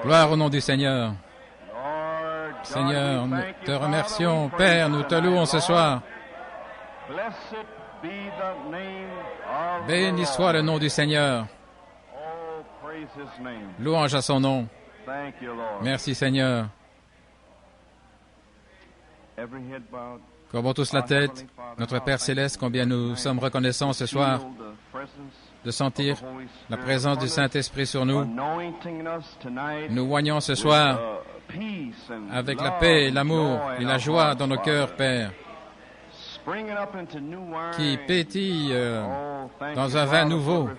Gloire au nom du Seigneur. Seigneur, nous te remercions. Père, nous te louons ce soir. Béni soit le nom du Seigneur. Louange à son nom. Merci Seigneur. Courbons tous la tête. Notre Père Céleste, combien nous sommes reconnaissants ce soir de sentir la présence du Saint-Esprit sur nous. Nous voyons ce soir avec la paix, l'amour et la joie dans nos cœurs, Père, qui pétille dans un vin nouveau.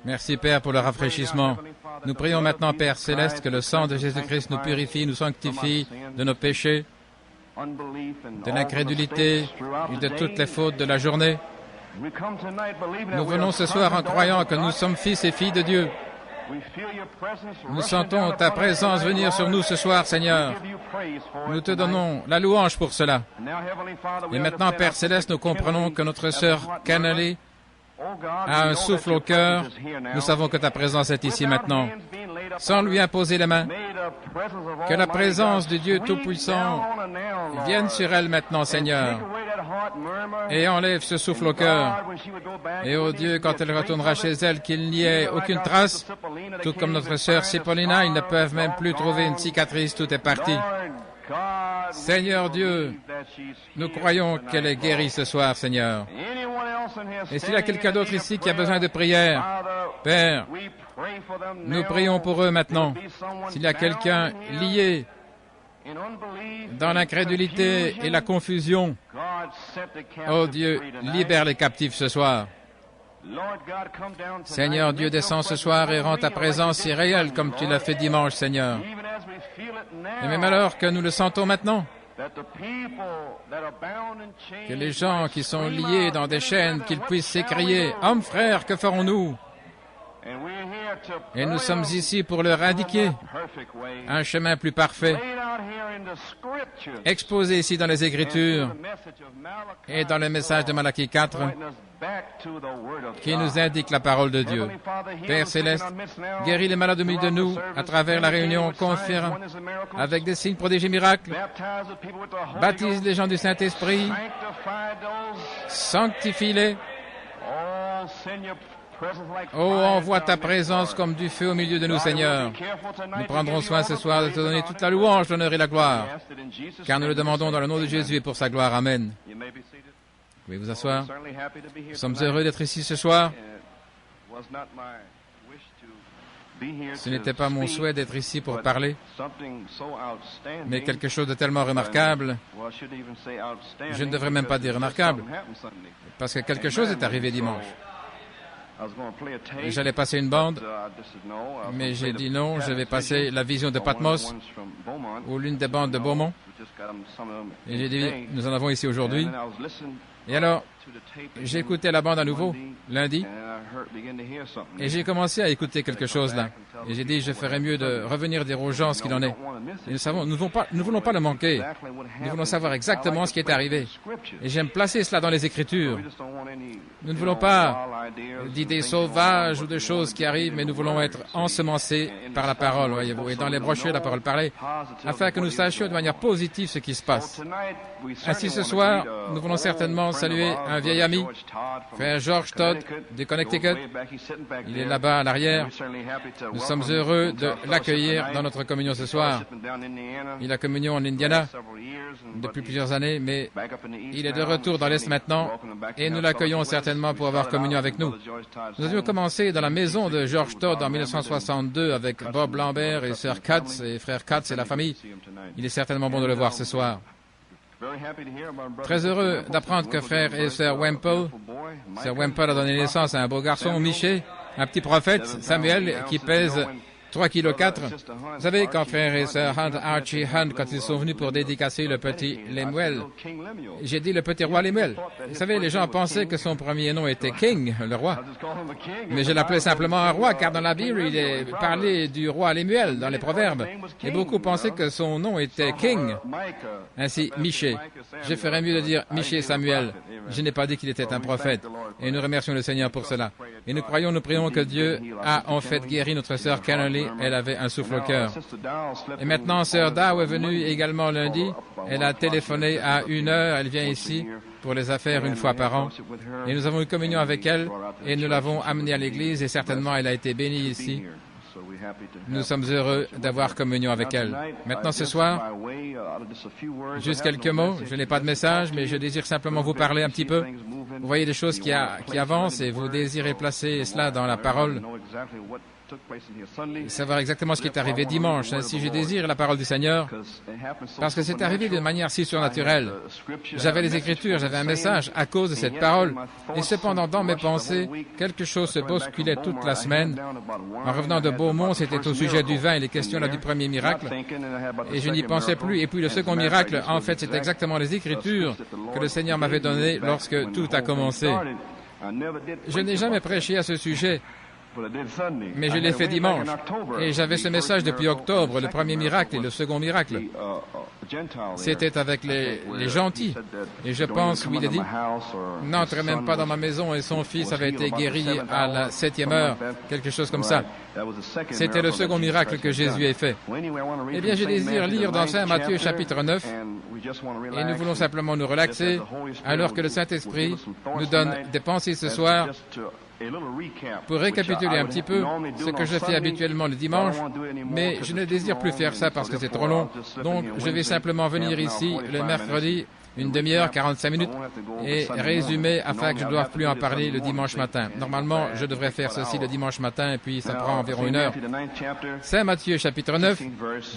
Merci, Père, pour le rafraîchissement. Nous prions maintenant, Père Céleste, que le sang de Jésus-Christ nous purifie, nous sanctifie de nos péchés, de l'incrédulité et de toutes les fautes de la journée. Nous venons ce soir en croyant que nous sommes fils et filles de Dieu. Nous sentons ta présence venir sur nous ce soir, Seigneur. Nous te donnons la louange pour cela. Et maintenant, Père Céleste, nous comprenons que notre sœur Canali a un souffle au cœur. Nous savons que ta présence est ici maintenant. Sans lui imposer les mains, que la présence du Dieu Tout-Puissant vienne sur elle maintenant, Seigneur, et enlève ce souffle au cœur. Et ô Dieu, quand elle retournera chez elle, qu'il n'y ait aucune trace, tout comme notre sœur Cipollina, ils ne peuvent même plus trouver une cicatrice, tout est parti. Seigneur Dieu, nous croyons qu'elle est guérie ce soir, Seigneur. Et s'il y a quelqu'un d'autre ici qui a besoin de prière, Père, nous prions pour eux maintenant. S'il y a quelqu'un lié dans l'incrédulité et la confusion, oh Dieu, libère les captifs ce soir. Seigneur Dieu, descends ce soir et rends ta présence si réelle comme tu l'as fait dimanche, Seigneur. Et même alors que nous le sentons maintenant, que les gens qui sont liés dans des chaînes, qu'ils puissent s'écrier « Hommes, frères, que ferons-nous » Et nous sommes ici pour leur indiquer un chemin plus parfait, exposé ici dans les Écritures et dans le message de Malachie 4, qui nous indique la parole de Dieu. Père Céleste, guéris les malades au milieu de nous à travers la réunion, confirme avec des signes, prodiges et miracles, baptise les gens du Saint-Esprit, sanctifie-les. Oh, envoie ta présence comme du feu au milieu de nous, Seigneur. Nous prendrons soin ce soir de te donner toute la louange, l'honneur et la gloire, car nous le demandons dans le nom de Jésus et pour sa gloire. Amen. Vous pouvez vous asseoir. Nous sommes heureux d'être ici ce soir. Ce n'était pas mon souhait d'être ici pour parler, mais quelque chose de tellement remarquable, je ne devrais même pas dire remarquable, parce que quelque chose est arrivé dimanche. J'allais passer une bande, mais j'ai dit non, je vais passer la vision de Patmos, ou l'une des bandes de Beaumont. Et j'ai dit, nous en avons ici aujourd'hui. Et alors, j'ai écouté la bande à nouveau, lundi, et j'ai commencé à écouter quelque chose là. Et j'ai dit, je ferais mieux de revenir dire aux gens ce qu'il en est. Et nous savons, nous ne voulons pas le manquer. Nous voulons savoir exactement ce qui est arrivé. Et j'aime placer cela dans les Écritures. Nous ne voulons pas d'idées sauvages ou de choses qui arrivent, mais nous voulons être ensemencés par la parole, voyez-vous. Et dans les brochures, la parole parlait, afin que nous sachions de manière positive ce qui se passe. Ainsi, ce soir, nous voulons certainement saluer un vieil ami, frère George Todd, du Connecticut. Il est là-bas à l'arrière. Nous sommes heureux de l'accueillir dans notre communion ce soir. Il a communion en Indiana depuis plusieurs années, mais il est de retour dans l'Est maintenant et nous l'accueillons certainement pour avoir communion avec nous. Nous avions commencé dans la maison de George Todd en 1962 avec Bob Lambert et sœur Katz et frère Katz et la famille. Il est certainement bon de le voir ce soir. Très heureux d'apprendre que frère et sœur Wemple a donné naissance à un beau garçon, Miché, un petit prophète, Samuel, qui pèse 3,4 kg. Vous savez, quand frère et sœur Hunt, Archie Hunt, quand ils sont venus pour dédicacer le petit Lemuel, j'ai dit le petit roi Lemuel. Vous savez, les gens pensaient que son premier nom était King, le roi. Mais je l'appelais simplement un roi, car dans la Bible, il est parlé du roi Lemuel dans les Proverbes. Et beaucoup pensaient que son nom était King. Ainsi, Michée. Je ferais mieux de dire Michée Samuel. Je n'ai pas dit qu'il était un prophète. Et nous remercions le Seigneur pour cela. Et nous prions que Dieu a en fait guéri notre sœur Kennelly. Elle avait un souffle au cœur. Et maintenant, sœur Dow est venue également lundi. Elle a téléphoné à 1h. Elle vient ici pour les affaires une fois par an. Et nous avons eu communion avec elle et nous l'avons amenée à l'église et certainement elle a été bénie ici. Nous sommes heureux d'avoir communion avec elle. Maintenant, ce soir, juste quelques mots. Je n'ai pas de message, mais je désire simplement vous parler un petit peu. Vous voyez des choses qui avancent et vous désirez placer cela dans la parole. Savoir exactement ce qui est arrivé dimanche. Ainsi, je désire la parole du Seigneur parce que c'est arrivé d'une manière si surnaturelle. J'avais les Écritures, j'avais un message à cause de cette parole. Et cependant, dans mes pensées, quelque chose se bousculait toute la semaine. En revenant de Beaumont, c'était au sujet du vin et les questions là du premier miracle. Et je n'y pensais plus. Et puis le second miracle, en fait, c'est exactement les Écritures que le Seigneur m'avait données lorsque tout a commencé. Je n'ai jamais prêché à ce sujet. Mais je l'ai fait dimanche. Et j'avais ce message depuis octobre, le premier miracle et le second miracle. C'était avec les gentils. Et je pense, oui, il a dit, n'entrez même pas dans ma maison et son fils avait été guéri à la 7e heure, quelque chose comme ça. C'était le second miracle que Jésus a fait. Eh bien, je désire lire dans Saint Matthieu chapitre 9 et nous voulons simplement nous relaxer alors que le Saint-Esprit nous donne des pensées ce soir. Pour récapituler un petit peu ce que je fais habituellement le dimanche, mais je ne désire plus faire ça parce que c'est trop long, donc je vais simplement venir ici le mercredi, une demi-heure, 45 minutes, et résumer afin que je ne doive plus en parler le dimanche matin. Normalement, je devrais faire ceci le dimanche matin, et puis ça prend environ 1 heure. Saint Matthieu, chapitre 9,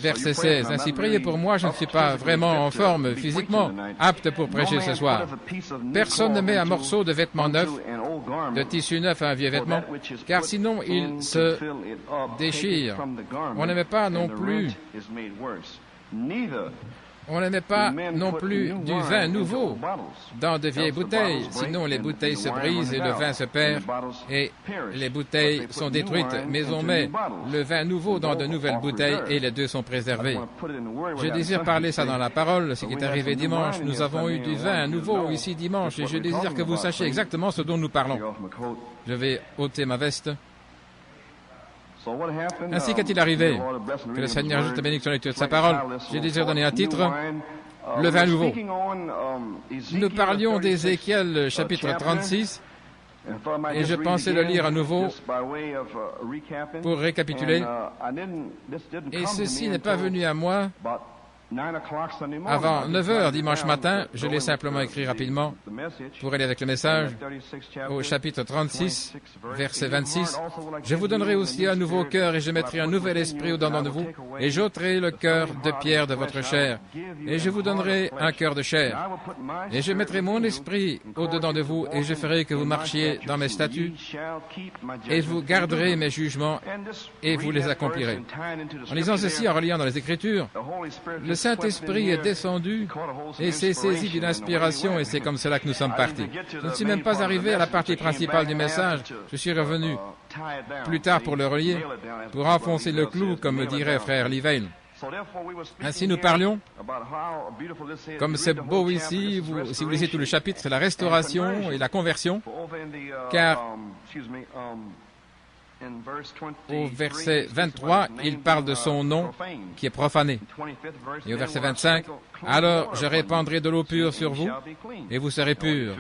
verset 16. Ainsi, priez pour moi, je ne suis pas vraiment en forme physiquement, apte pour prêcher ce soir. Personne ne met un morceau de vêtement neuf, de tissu neuf à un vieux vêtement, car sinon il se déchire. On n'aimait pas non plus du vin nouveau dans de vieilles bouteilles, sinon les bouteilles se brisent et le vin se perd et les bouteilles sont détruites. Mais on met le vin nouveau dans de nouvelles bouteilles et les deux sont préservés. Je désire parler ça dans la parole, ce qui est arrivé dimanche. Nous avons eu du vin nouveau ici dimanche et je désire que vous sachiez exactement ce dont nous parlons. Je vais ôter ma veste. Ainsi qu'est-il arrivé? Que le Seigneur ajoute la bénédiction à la lecture de sa parole. J'ai désiré donner un titre, le vin nouveau. Nous parlions d'Ézéchiel chapitre 36 et je pensais le lire à nouveau pour récapituler. Et ceci n'est pas venu à moi avant 9 heures dimanche matin. Je l'ai simplement écrit rapidement pour aller avec le message au chapitre 36, verset 26. Je vous donnerai aussi un nouveau cœur et je mettrai un nouvel esprit au-dedans de vous et j'ôterai le cœur de pierre de votre chair et je vous donnerai un cœur de chair et je mettrai mon esprit au-dedans de vous et je ferai que vous marchiez dans mes statuts et vous garderez mes jugements et vous les accomplirez. En lisant ceci, en reliant dans les Écritures, le Saint-Esprit est descendu et s'est saisi d'une inspiration et c'est comme cela que nous sommes partis. Je ne suis même pas arrivé à la partie principale du message. Je suis revenu plus tard pour le relier, pour enfoncer le clou, comme me dirait frère Livale. Ainsi nous parlions, comme c'est beau ici, si vous lisez tout le chapitre, c'est la restauration et la conversion, car au verset 23, il parle de son nom qui est profané. Et au verset 25, « Alors je répandrai de l'eau pure sur vous, et vous serez purs.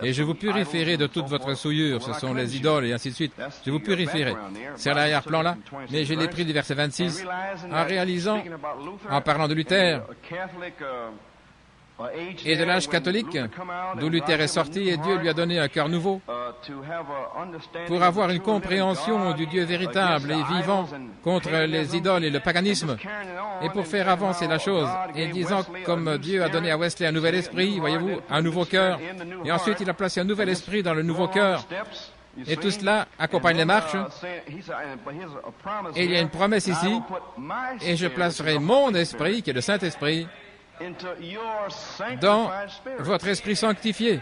Et je vous purifierai de toute votre souillure. » Ce sont les idoles, et ainsi de suite. Je vous purifierai. C'est l'arrière-plan là, mais je l'ai pris du verset 26, en réalisant, en parlant de Luther, et de l'âge catholique, d'où Luther est sorti, et Dieu lui a donné un cœur nouveau pour avoir une compréhension du Dieu véritable et vivant contre les idoles et le paganisme, et pour faire avancer la chose, et disant comme Dieu a donné à Wesley un nouvel esprit, voyez-vous, un nouveau cœur, et ensuite il a placé un nouvel esprit dans le nouveau cœur, Et tout cela accompagne les marches. Et il y a une promesse ici. Et je placerai mon esprit, qui est le Saint-Esprit, dans votre esprit sanctifié.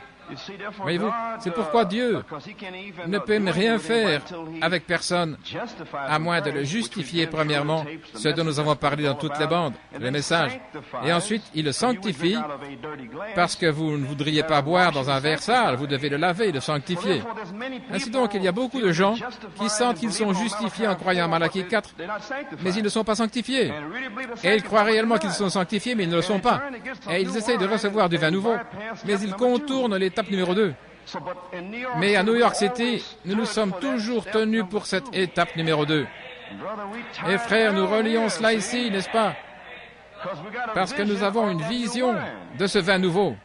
Voyez-vous, c'est pourquoi Dieu ne peut rien faire avec personne, à moins de le justifier premièrement, ce dont nous avons parlé dans toutes les bandes, les messages. Et ensuite, il le sanctifie, parce que vous ne voudriez pas boire dans un verre sale, vous devez le laver, le sanctifier. Ainsi donc, il y a beaucoup de gens qui sentent qu'ils sont justifiés en croyant à Malachie 4, mais ils ne sont pas sanctifiés. Et ils croient réellement qu'ils sont sanctifiés, mais ils ne le sont pas. Et ils essayent de recevoir du vin nouveau, mais ils contournent l'étape numéro 2. Mais à New York City, nous nous sommes toujours tenus pour cette étape numéro 2. Et frères, nous relions cela ici, n'est-ce pas? Parce que nous avons une vision de ce vin nouveau.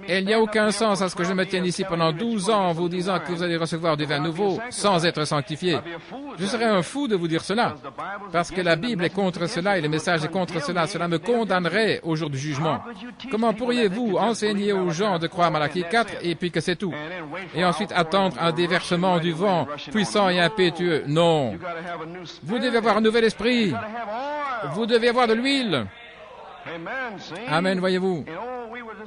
Et il n'y a aucun sens à ce que je me tienne ici pendant 12 ans en vous disant que vous allez recevoir du vin nouveau sans être sanctifié. Je serais un fou de vous dire cela, parce que la Bible est contre cela et le message est contre cela. Cela me condamnerait au jour du jugement. Comment pourriez-vous enseigner aux gens de croire Malachie 4 et puis que c'est tout? Et ensuite attendre un déversement du vent puissant et impétueux? Non. Vous devez avoir un nouvel esprit. Vous devez avoir de l'huile. Amen, voyez-vous.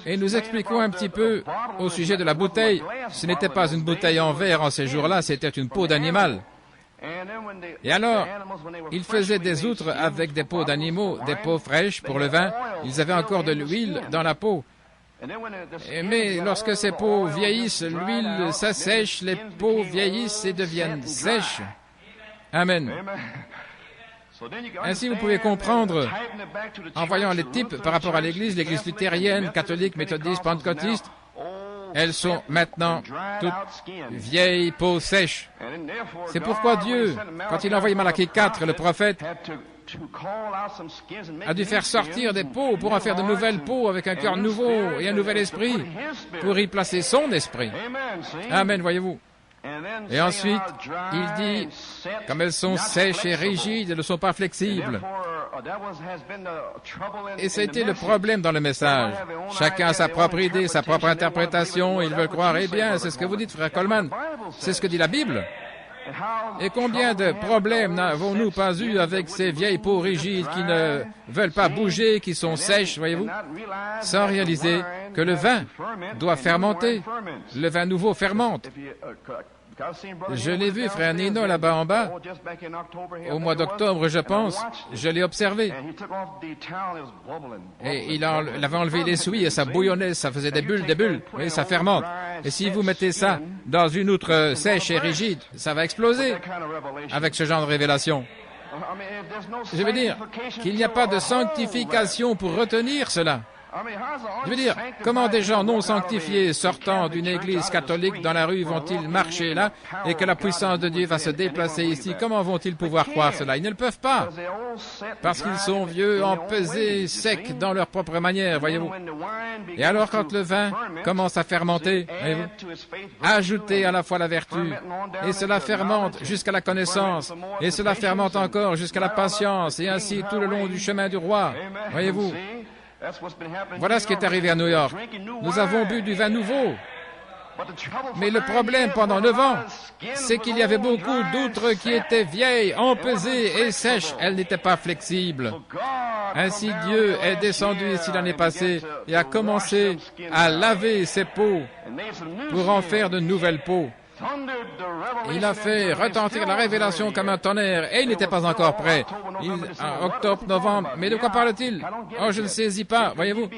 Et nous expliquons un petit peu au sujet de la bouteille. Ce n'était pas une bouteille en verre en ces jours-là, c'était une peau d'animal. Et alors, ils faisaient des outres avec des peaux d'animaux, des peaux fraîches pour le vin. Ils avaient encore de l'huile dans la peau. Mais lorsque ces peaux vieillissent, l'huile s'assèche, les peaux vieillissent et deviennent sèches. Amen. Ainsi, vous pouvez comprendre, en voyant les types par rapport à l'Église luthérienne, catholique, méthodiste, pentecôtiste, elles sont maintenant toutes vieilles peaux sèches. C'est pourquoi Dieu, quand il a envoyé Malachie 4, le prophète, a dû faire sortir des peaux pour en faire de nouvelles peaux avec un cœur nouveau et un nouvel esprit, pour y placer son esprit. Amen, voyez-vous. Et ensuite, il dit, comme elles sont sèches et rigides, elles ne sont pas flexibles. Et c'était le problème dans le message. Chacun a sa propre idée, sa propre interprétation, ils veulent croire, eh bien, c'est ce que vous dites, frère Coleman, c'est ce que dit la Bible. Et combien de problèmes n'avons-nous pas eu avec ces vieilles peaux rigides qui ne veulent pas bouger, qui sont sèches, voyez-vous, sans réaliser que le vin doit fermenter. Le vin nouveau fermente. Je l'ai vu, frère Nino, là-bas en bas, au mois d'octobre, je pense, je l'ai observé. Et il avait enlevé l'essuie et ça bouillonnait, ça faisait des bulles, et ça fermente. Et si vous mettez ça dans une outre sèche et rigide, ça va exploser avec ce genre de révélation. Je veux dire qu'il n'y a pas de sanctification pour retenir cela. Je veux dire, comment des gens non sanctifiés sortant d'une église catholique dans la rue vont-ils marcher là et que la puissance de Dieu va se déplacer ici? Comment vont-ils pouvoir croire cela? Ils ne le peuvent pas, parce qu'ils sont vieux, empesés, secs dans leur propre manière, voyez-vous. Et alors quand le vin commence à fermenter, voyez-vous, ajoutez à la fois la vertu, et cela fermente jusqu'à la connaissance, et cela fermente encore jusqu'à la patience, et ainsi tout le long du chemin du roi, voyez-vous. Voilà ce qui est arrivé à New York. Nous avons bu du vin nouveau. Mais le problème pendant 9 ans, c'est qu'il y avait beaucoup d'outres qui étaient vieilles, empesées et sèches. Elles n'étaient pas flexibles. Ainsi, Dieu est descendu ici l'année passée et a commencé à laver ces peaux pour en faire de nouvelles peaux. Il a fait retentir la révélation comme un tonnerre et il n'était pas encore prêt. Octobre, novembre, mais de quoi parle-t-il? Oh, je ne saisis pas, voyez-vous.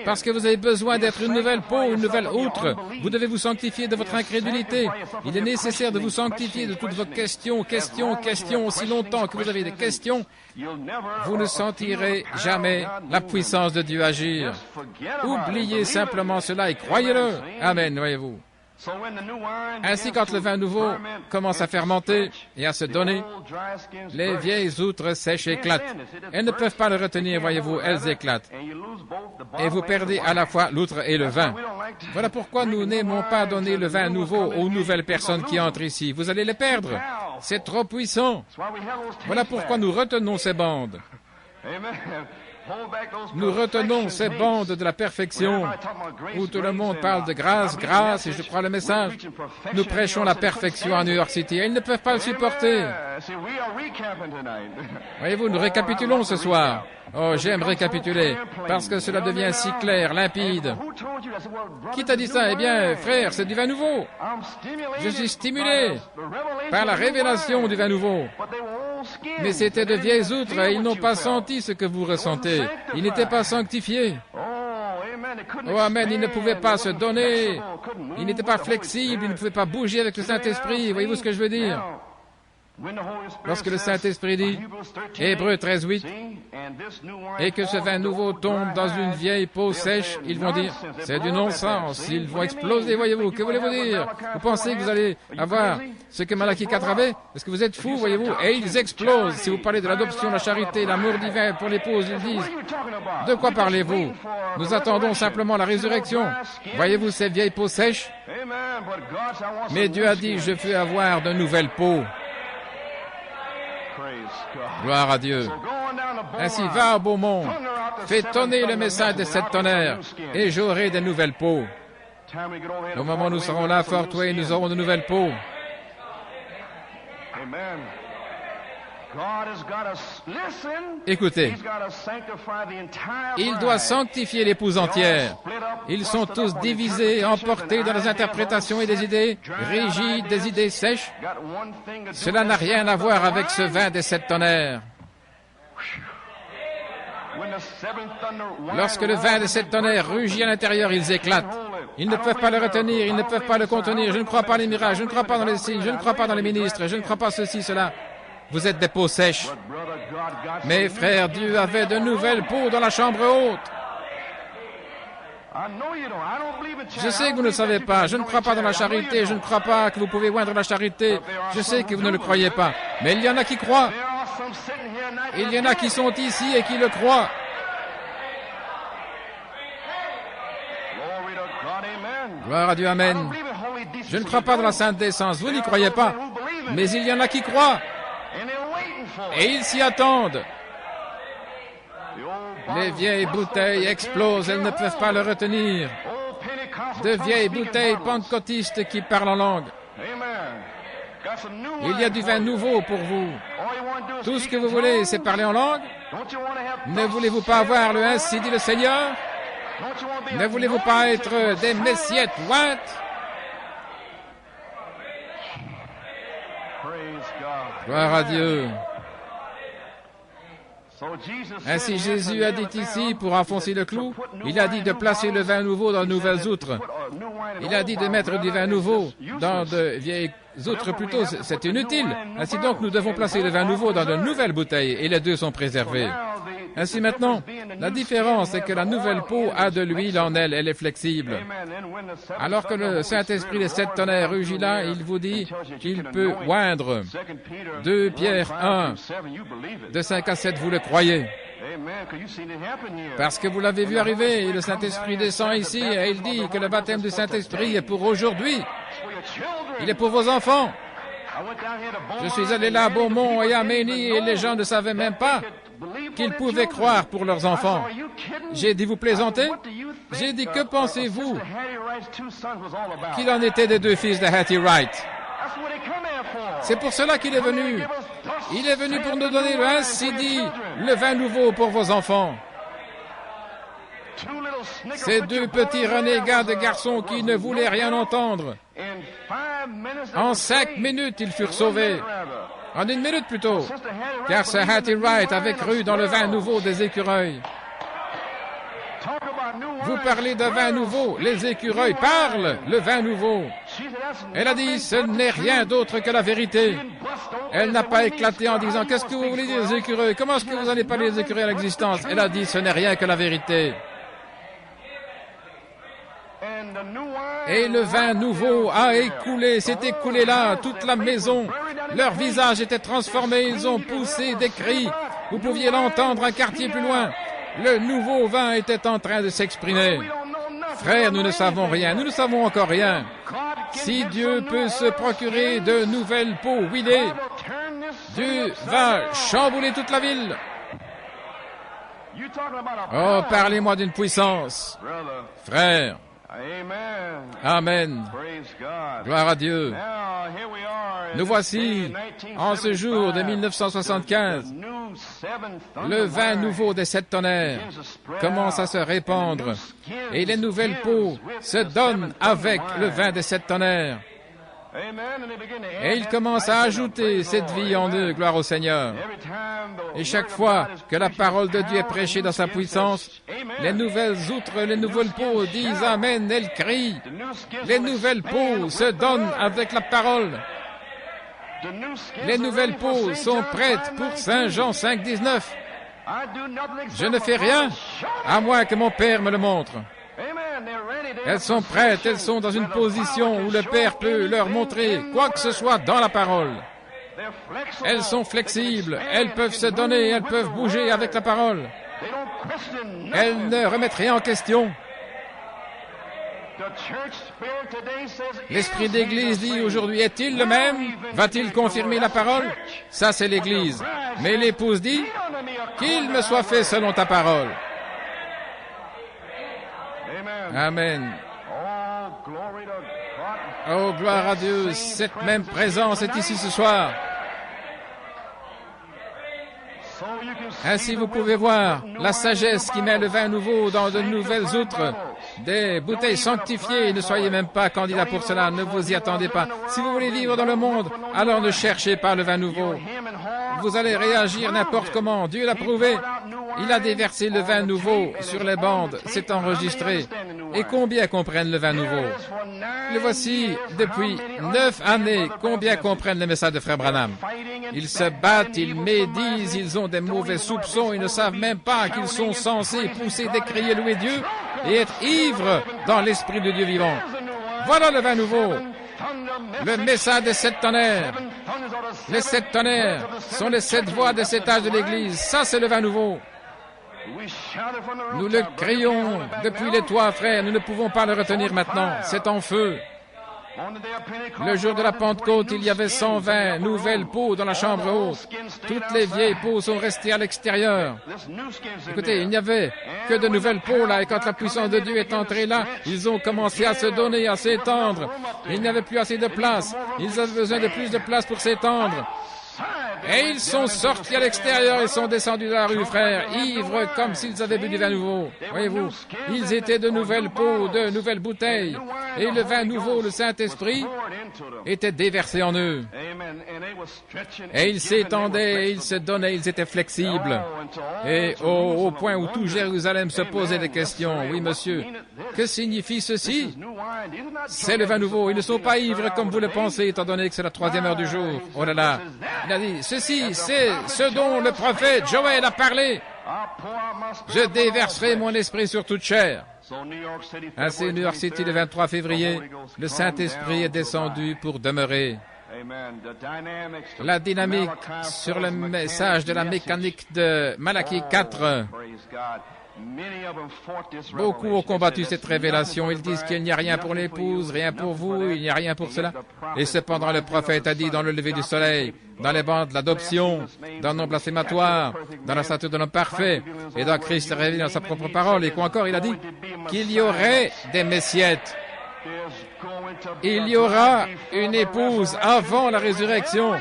Parce que vous avez besoin d'être une nouvelle peau, une nouvelle outre. Vous devez vous sanctifier de votre incrédulité. Il est nécessaire de vous sanctifier de toutes vos questions, aussi longtemps que vous avez des questions. Vous ne sentirez jamais la puissance de Dieu agir. Oubliez simplement cela et croyez-le. Amen, voyez-vous. Ainsi, quand le vin nouveau commence à fermenter et à se donner, les vieilles outres sèches éclatent. Elles ne peuvent pas le retenir, voyez-vous, elles éclatent. Et vous perdez à la fois l'outre et le vin. Voilà pourquoi nous n'aimons pas donner le vin nouveau aux nouvelles personnes qui entrent ici. Vous allez les perdre. C'est trop puissant. Voilà pourquoi nous retenons ces bandes. Nous retenons ces bandes de la perfection où tout le monde parle de grâce, grâce, et je crois le message. Nous prêchons la perfection à New York City et ils ne peuvent pas le supporter. Voyez-vous, nous récapitulons ce soir. Oh, j'aime récapituler, parce que cela devient si clair, limpide. Qui t'a dit ça? Eh bien, frère, c'est du vin nouveau. Je suis stimulé par la révélation du vin nouveau. Mais c'était de vieilles outres et ils n'ont pas senti ce que vous ressentez. Ils n'étaient pas sanctifiés. Oh, amen, ils ne pouvaient pas se donner. Ils n'étaient pas flexibles, ils ne pouvaient pas bouger avec le Saint-Esprit. Voyez-vous ce que je veux dire? Lorsque le Saint-Esprit dit, Hébreux 13:8, et que ce vin nouveau tombe dans une vieille peau sèche, ils vont dire, c'est du non-sens, ils vont exploser, voyez-vous, que voulez-vous dire? Vous pensez que vous allez avoir ce que Malachie 4 avait? Est-ce que vous êtes fous, voyez-vous? Et ils explosent. Si vous parlez de l'adoption, la charité, l'amour divin pour l'épouse, ils disent, de quoi parlez-vous? Nous attendons simplement la résurrection. Voyez-vous ces vieilles peaux sèches? Mais Dieu a dit, je veux avoir de nouvelles peaux. Gloire à Dieu. Ainsi, va au Beaumont, fais tonner le message de cette tonnerre, et j'aurai de nouvelles peaux. Au moment où nous serons là, Fort Wayne, nous aurons de nouvelles peaux. Écoutez, il doit sanctifier l'épouse entière. Ils sont tous divisés, emportés dans les interprétations et des idées rigides, des idées sèches. Cela n'a rien à voir avec ce vin des 7 tonnerres. Lorsque le vin des 7 tonnerres rugit à l'intérieur, ils éclatent. Ils ne peuvent pas le retenir, ils ne peuvent pas le contenir. Je ne crois pas les miracles, je ne crois pas dans les signes, je ne crois pas dans les ministres, je ne crois pas ceci, cela. Vous êtes des peaux sèches. Mais frère, Dieu avait de nouvelles peaux dans la chambre haute. Je sais que vous ne le savez pas. Je ne crois pas dans la charité. Je ne crois pas que vous pouvez oindre la charité. Je sais que vous ne le croyez pas. Mais il y en a qui croient. Il y en a qui sont ici et qui le croient. Gloire à Dieu, amen. Je ne crois pas dans la sainte décence. Vous n'y croyez pas. Mais il y en a qui croient. Et ils s'y attendent. Les vieilles bouteilles explosent, elles ne peuvent pas le retenir. De vieilles bouteilles pentecôtistes qui parlent en langue. Il y a du vin nouveau pour vous. Tout ce que vous voulez, c'est parler en langue. Ne voulez-vous pas avoir le ainsi dit le Seigneur? Ne voulez-vous pas être des messiettes ointes? Gloire à Dieu. Ainsi Jésus a dit ici, pour enfoncer le clou, il a dit de placer le vin nouveau dans de nouvelles outres. Il a dit de mettre du vin nouveau dans de vieilles outres plutôt. C'est inutile. Ainsi donc, nous devons placer le vin nouveau dans de nouvelles bouteilles et les deux sont préservés. Ainsi maintenant, la différence est que la nouvelle peau a de l'huile en elle, elle est flexible. Alors que le Saint-Esprit des 7 tonnerres rugit là, il vous dit qu'il peut oindre. 2 Pierre 1, de 5 à 7, vous le croyez. Parce que vous l'avez vu arriver, et le Saint-Esprit descend ici et il dit que le baptême du Saint-Esprit est pour aujourd'hui. Il est pour vos enfants. Je suis allé là à Beaumont et à Mény et les gens ne savaient même pas qu'ils pouvaient croire pour leurs enfants. J'ai dit, vous plaisantez? J'ai dit, que pensez-vous qu'il en était des 2 fils de Hattie Wright? C'est pour cela qu'il est venu. Il est venu pour nous donner le ainsi dit, le vin nouveau pour vos enfants. Ces 2 petits renégats de garçons qui ne voulaient rien entendre. En 5 minutes, ils furent sauvés. En 1 minute plutôt. Car ce Hattie Wright avait cru dans le vin nouveau des écureuils. Vous parlez de vin nouveau, les écureuils parlent, le vin nouveau. Elle a dit, ce n'est rien d'autre que la vérité. Elle n'a pas éclaté en disant, qu'est-ce que vous voulez dire, les écureuils? Comment est-ce que vous allez parler des écureuils à l'existence? Elle a dit, ce n'est rien que la vérité. Et le vin nouveau a écoulé, s'est écoulé là, toute la maison. Leur visage était transformé, ils ont poussé des cris. Vous pouviez l'entendre un quartier plus loin. Le nouveau vin était en train de s'exprimer. Frères, nous ne savons rien, nous ne savons encore rien. Si Dieu peut se procurer de nouvelles peaux huilées, Dieu va chambouler toute la ville. Oh, parlez-moi d'une puissance. Frère. Amen. Gloire à Dieu. Nous voici, en ce jour de 1975, le vin nouveau des 7 tonnerres commence à se répandre et les nouvelles peaux se donnent avec le vin des 7 tonnerres. Et il commence à ajouter cette vie en eux, gloire au Seigneur. Et chaque fois que la parole de Dieu est prêchée dans sa puissance, les nouvelles outres, les nouvelles peaux disent Amen, elles crient. Les nouvelles peaux se donnent avec la parole. Les nouvelles peaux sont prêtes pour Saint Jean 5,19. Je ne fais rien, à moins que mon Père me le montre. Elles sont prêtes, elles sont dans une position où le Père peut leur montrer quoi que ce soit dans la parole. Elles sont flexibles, elles peuvent se donner, elles peuvent bouger avec la parole. Elles ne remettent rien en question. L'esprit d'Église dit aujourd'hui, est-il le même? Va-t-il confirmer la parole? Ça, c'est l'Église. Mais l'épouse dit, qu'il me soit fait selon ta parole. Amen. Oh, gloire à Dieu, cette même présence est ici ce soir. Ainsi, vous pouvez voir la sagesse qui met le vin nouveau dans de nouvelles outres, des bouteilles sanctifiées. Ne soyez même pas candidat pour cela, ne vous y attendez pas. Si vous voulez vivre dans le monde, alors ne cherchez pas le vin nouveau. Vous allez réagir n'importe comment. Dieu l'a prouvé. Il a déversé le vin nouveau sur les bandes. C'est enregistré. Et combien comprennent le vin nouveau? Le voici depuis 9 années. Combien comprennent le message de Frère Branham? Ils se battent, ils médisent, ils ont des mauvais soupçons. Ils ne savent même pas qu'ils sont censés pousser des cris et louer Dieu et être ivres dans l'esprit de Dieu vivant. Voilà le vin nouveau. Le message des 7 tonnerres. Les 7 tonnerres sont les 7 voix des 7 âges de l'Église. Ça, c'est le vin nouveau. Nous le crions depuis les toits, frères. Nous ne pouvons pas le retenir maintenant. C'est en feu. Le jour de la Pentecôte, il y avait 120 nouvelles peaux dans la chambre haute. Toutes les vieilles peaux sont restées à l'extérieur. Écoutez, il n'y avait que de nouvelles peaux là, et quand la puissance de Dieu est entrée là, ils ont commencé à se donner, à s'étendre. Il n'y avait plus assez de place. Ils avaient besoin de plus de place pour s'étendre. Et ils sont sortis à l'extérieur et sont descendus de la rue, frères, ivres comme s'ils avaient bu du vin nouveau. Voyez-vous, ils étaient de nouvelles peaux, de nouvelles bouteilles. Et le vin nouveau, le Saint-Esprit, était déversé en eux. Et ils s'étendaient, et ils se donnaient, ils étaient flexibles. Et au point où tout Jérusalem se posait des questions. Oui, monsieur, que signifie ceci? C'est le vin nouveau. Ils ne sont pas ivres comme vous le pensez, étant donné que c'est la 3e heure du jour. Oh là là. Il a dit, ceci, c'est ce dont le prophète Joël a parlé. Je déverserai mon esprit sur toute chair. Ainsi, New York City, le 23 février, le Saint-Esprit est descendu pour demeurer. La dynamique sur le message de la mécanique de Malachie 4. Beaucoup ont combattu cette révélation. Ils disent qu'il n'y a rien pour l'épouse, rien pour vous, il n'y a rien pour cela. Et cependant, le prophète a dit dans le lever du soleil, dans les bandes de l'adoption, dans le nom blasphématoire, dans la statue de l'homme parfait, et dans Christ révélé dans sa propre parole. Et quoi encore, il a dit qu'il y aurait des messiettes. Il y aura une épouse avant la résurrection,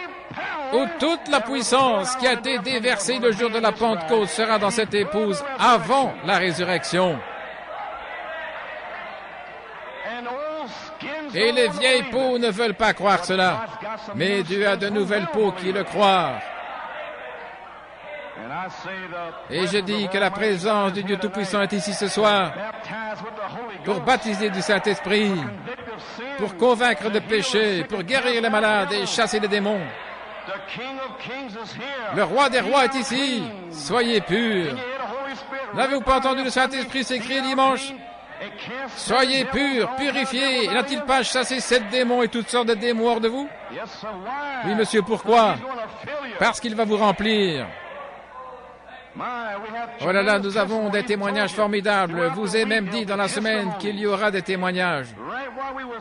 où toute la puissance qui a été déversée le jour de la Pentecôte sera dans cette épouse avant la résurrection. Et les vieilles peaux ne veulent pas croire cela, mais Dieu a de nouvelles peaux qui le croient. Et je dis que la présence du Dieu Tout-Puissant est ici ce soir pour baptiser du Saint-Esprit, pour convaincre de péché, pour guérir les malades et chasser les démons. Le roi des rois est ici. Soyez purs. N'avez-vous pas entendu le Saint-Esprit s'écrier dimanche? Soyez purs, purifiés. N'a-t-il pas chassé 7 démons et toutes sortes de démons hors de vous? Oui, monsieur, pourquoi? Parce qu'il va vous remplir. Oh là là, nous avons des témoignages formidables. Vous avez même dit dans la semaine qu'il y aura des témoignages.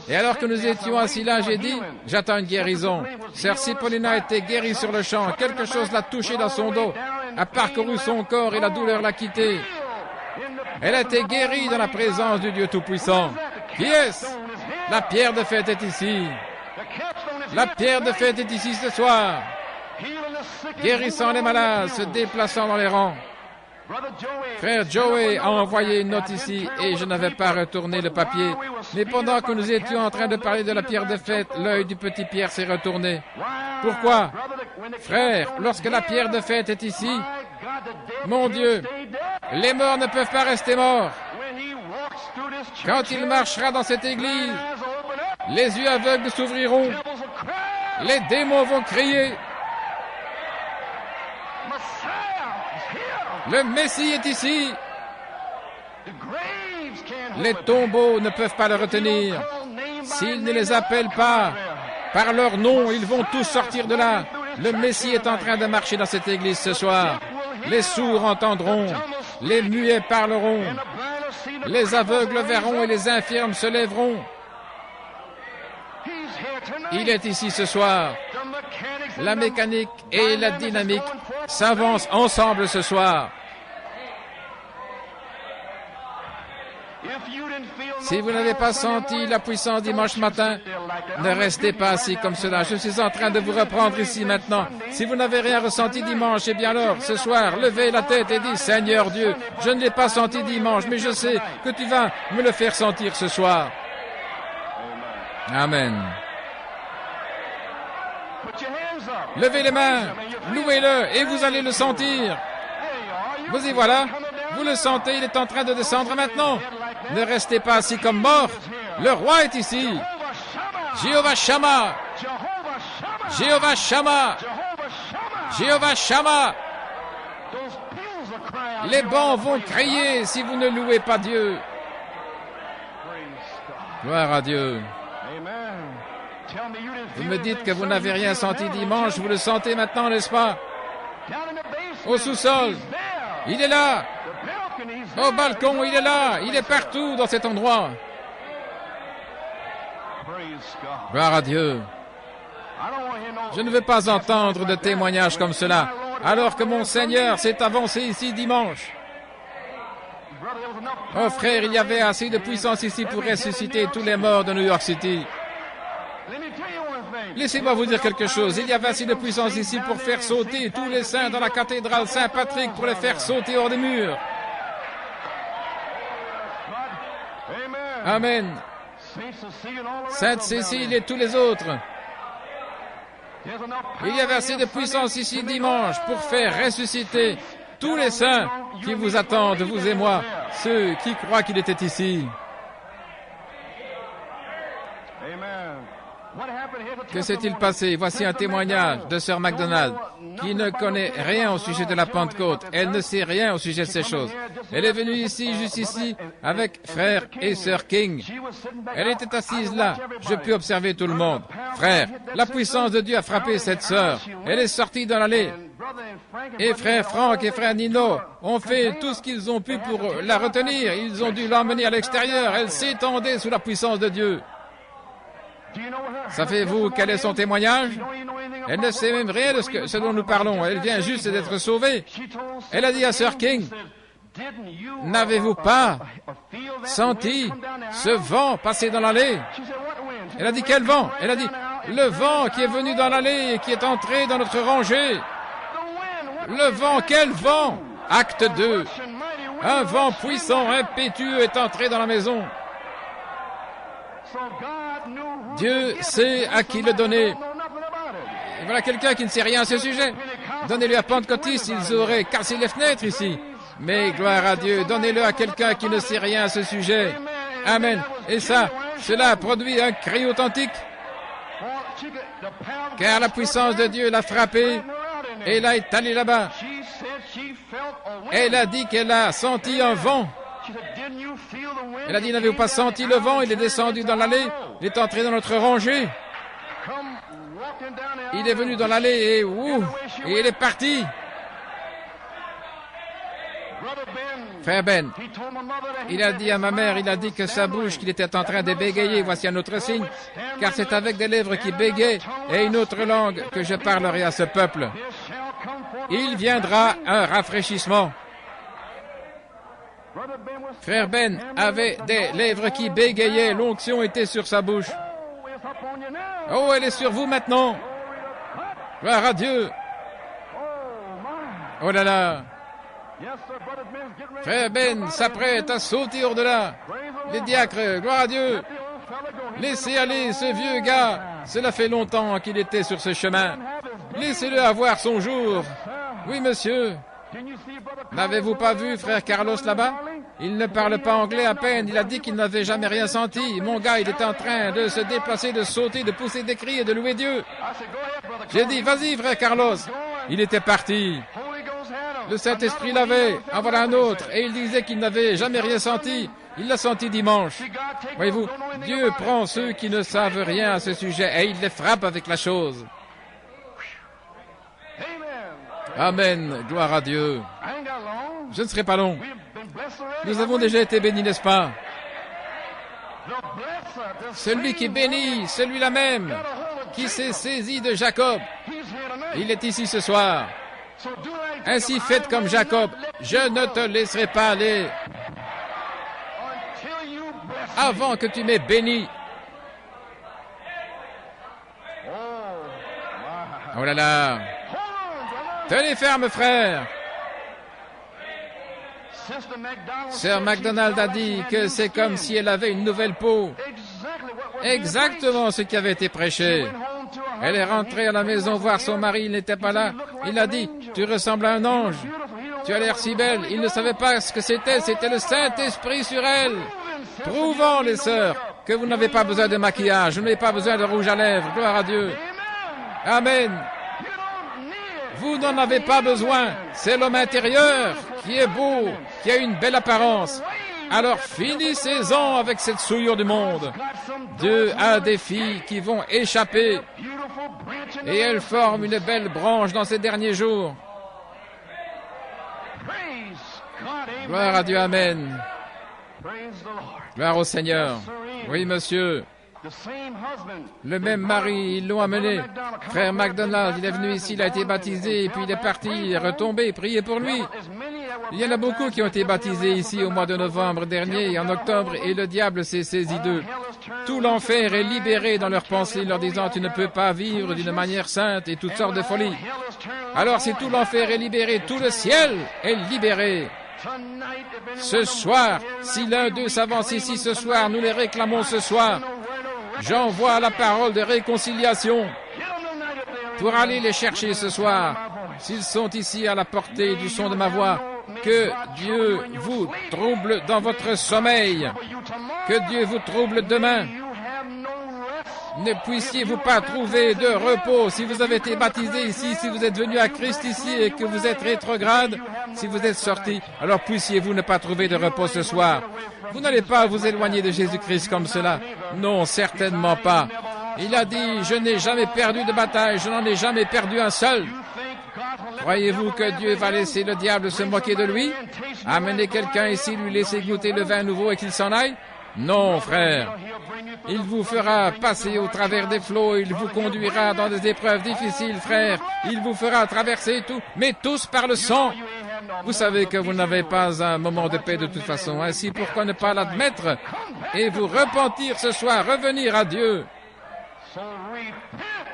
Et alors que nous étions assis là, j'ai dit, j'attends une guérison. Sœur Cipollina a été guérie sur le champ. Quelque chose l'a touchée dans son dos, a parcouru son corps et la douleur l'a quittée. Elle a été guérie dans la présence du Dieu Tout-Puissant. Qui est-ce? La pierre de fête est ici. La pierre de fête est ici ce soir. Guérissant les malades, se déplaçant dans les rangs. Frère Joey a envoyé une note ici et je n'avais pas retourné le papier. Mais pendant que nous étions en train de parler de la pierre de fête, l'œil du petit Pierre s'est retourné. Pourquoi? Frère, lorsque la pierre de fête est ici, mon Dieu, les morts ne peuvent pas rester morts. Quand il marchera dans cette église, les yeux aveugles s'ouvriront, les démons vont crier. Le Messie est ici. Les tombeaux ne peuvent pas le retenir. S'il ne les appelle pas par leur nom, ils vont tous sortir de là. Le Messie est en train de marcher dans cette église ce soir. Les sourds entendront, les muets parleront, les aveugles verront et les infirmes se lèveront. Il est ici ce soir. La mécanique et la dynamique s'avancent ensemble ce soir. Si vous n'avez pas senti la puissance dimanche matin, ne restez pas assis comme cela. Je suis en train de vous reprendre ici maintenant. Si vous n'avez rien ressenti dimanche, eh bien alors, ce soir, levez la tête et dites, Seigneur Dieu, je ne l'ai pas senti dimanche, mais je sais que tu vas me le faire sentir ce soir. Amen. Levez les mains, louez-le et vous allez le sentir. Vous y voilà, vous le sentez, il est en train de descendre maintenant. Ne restez pas assis comme mort. Le roi est ici. Jéhovah Shammah. Jéhovah Shammah. Jéhovah Shammah. Les bancs vont crier si vous ne louez pas Dieu. Gloire à Dieu. Vous me dites que vous n'avez rien senti dimanche, vous le sentez maintenant, n'est-ce pas? Au sous-sol, il est là. Au balcon, il est là. Il est partout dans cet endroit. Gloire à Dieu. Je ne veux pas entendre de témoignages comme cela, alors que mon Seigneur s'est avancé ici dimanche. Oh frère, il y avait assez de puissance ici pour ressusciter tous les morts de New York City. Laissez-moi vous dire quelque chose. Il y avait assez de puissance ici pour faire sauter tous les saints dans la cathédrale Saint-Patrick, pour les faire sauter hors des murs. Amen. Sainte Cécile et tous les autres. Il y avait assez de puissance ici dimanche pour faire ressusciter tous les saints qui vous attendent, vous et moi, ceux qui croient qu'il était ici. Que s'est-il passé? Voici un témoignage de Sœur MacDonald, qui ne connaît rien au sujet de la Pentecôte. Elle ne sait rien au sujet de ces choses. Elle est venue ici, juste ici, avec frère et Sœur King. Elle était assise là. Je pus observer tout le monde. Frère, la puissance de Dieu a frappé cette sœur. Elle est sortie dans l'allée. Et frère Franck et frère Nino ont fait tout ce qu'ils ont pu pour la retenir. Ils ont dû l'emmener à l'extérieur. Elle s'étendait sous la puissance de Dieu. Savez-vous quel est son témoignage? Elle ne sait même rien de ce dont nous parlons. Elle vient juste d'être sauvée. Elle a dit à Sœur King, n'avez-vous pas senti ce vent passer dans l'allée? Elle a dit, quel vent? Elle a dit, le vent qui est venu dans l'allée et qui est entré dans notre rangée. Le vent, quel vent? Acte 2. Un vent puissant, impétueux est entré dans la maison. Dieu sait à qui le donner. Et voilà quelqu'un qui ne sait rien à ce sujet. Donnez-le à Pentecôtiste, ils auraient cassé les fenêtres ici. Mais gloire à Dieu, donnez-le à quelqu'un qui ne sait rien à ce sujet. Amen. Et ça, cela a produit un cri authentique. Car la puissance de Dieu l'a frappé et elle est allée là-bas. Elle a dit qu'elle a senti un vent. Elle a dit, n'avez-vous pas senti le vent? Il est descendu dans l'allée, il est entré dans notre rangée. Il est venu dans l'allée et il est parti. Frère Ben, il a dit à ma mère, il a dit que sa bouche, qu'il était en train de bégayer. Voici un autre signe, car c'est avec des lèvres qui bégayent et une autre langue que je parlerai à ce peuple. Il viendra un rafraîchissement. Frère Ben avait des lèvres qui bégayaient, l'onction était sur sa bouche. Oh, elle est sur vous maintenant. Gloire à Dieu. Oh là là. Frère Ben s'apprête à sauter au-delà. Les diacres, gloire à Dieu. Laissez aller ce vieux gars. Cela fait longtemps qu'il était sur ce chemin. Laissez-le avoir son jour. Oui, monsieur. N'avez-vous pas vu frère Carlos là-bas? Il ne parle pas anglais à peine. Il a dit qu'il n'avait jamais rien senti. Mon gars, il était en train de se déplacer, de sauter, de pousser des cris et de louer Dieu. J'ai dit, vas-y frère Carlos. Il était parti. Le Saint-Esprit l'avait. En voilà un autre. Et il disait qu'il n'avait jamais rien senti. Il l'a senti dimanche. Voyez-vous, Dieu prend ceux qui ne savent rien à ce sujet et il les frappe avec la chose. Amen. Gloire à Dieu. Je ne serai pas long. Nous avons déjà été bénis, n'est-ce pas? Celui qui bénit, celui-là même, qui s'est saisi de Jacob, il est ici ce soir. Ainsi faites comme Jacob, je ne te laisserai pas aller avant que tu m'aies béni. Oh là là. Tenez ferme, frère. Sœur MacDonald a dit que c'est comme si elle avait une nouvelle peau. Exactement ce qui avait été prêché. Elle est rentrée à la maison voir son mari, il n'était pas là. Il a dit, tu ressembles à un ange. Tu as l'air si belle. Il ne savait pas ce que c'était le Saint-Esprit sur elle. Prouvons, les sœurs, que vous n'avez pas besoin de maquillage, vous n'avez pas besoin de rouge à lèvres. Gloire à Dieu. Amen. Vous n'en avez pas besoin. C'est l'homme intérieur qui est beau, qui a une belle apparence. Alors finissez-en avec cette souillure du monde. Dieu a des filles qui vont échapper et elles forment une belle branche dans ces derniers jours. Gloire à Dieu, amen. Gloire au Seigneur. Oui, monsieur. Le même mari, ils l'ont amené. Frère MacDonald, il est venu ici, il a été baptisé, et puis il est parti, il est retombé, priez pour lui. Il y en a beaucoup qui ont été baptisés ici au mois de novembre dernier et en octobre, et le diable s'est saisi d'eux. Tout l'enfer est libéré dans leurs pensées, leur disant, tu ne peux pas vivre d'une manière sainte et toutes sortes de folies. Alors si tout l'enfer est libéré, tout le ciel est libéré. Ce soir, si l'un d'eux s'avance ici ce soir, nous les réclamons ce soir. J'envoie la parole de réconciliation pour aller les chercher ce soir. S'ils sont ici à la portée du son de ma voix, que Dieu vous trouble dans votre sommeil, que Dieu vous trouble demain. Ne puissiez-vous pas trouver de repos si vous avez été baptisé ici, si vous êtes venu à Christ ici et que vous êtes rétrograde, si vous êtes sorti, alors puissiez-vous ne pas trouver de repos ce soir. Vous n'allez pas vous éloigner de Jésus-Christ comme cela. Non, certainement pas. Il a dit, je n'ai jamais perdu de bataille, je n'en ai jamais perdu un seul. Croyez-vous que Dieu va laisser le diable se moquer de lui? Amener quelqu'un ici, lui laisser goûter le vin nouveau et qu'il s'en aille? Non, frère. Il vous fera passer au travers des flots, il vous conduira dans des épreuves difficiles, frère. Il vous fera traverser tout, mais tous par le sang. Vous savez que vous n'avez pas un moment de paix de toute façon. Ainsi, pourquoi ne pas l'admettre et vous repentir ce soir, revenir à Dieu?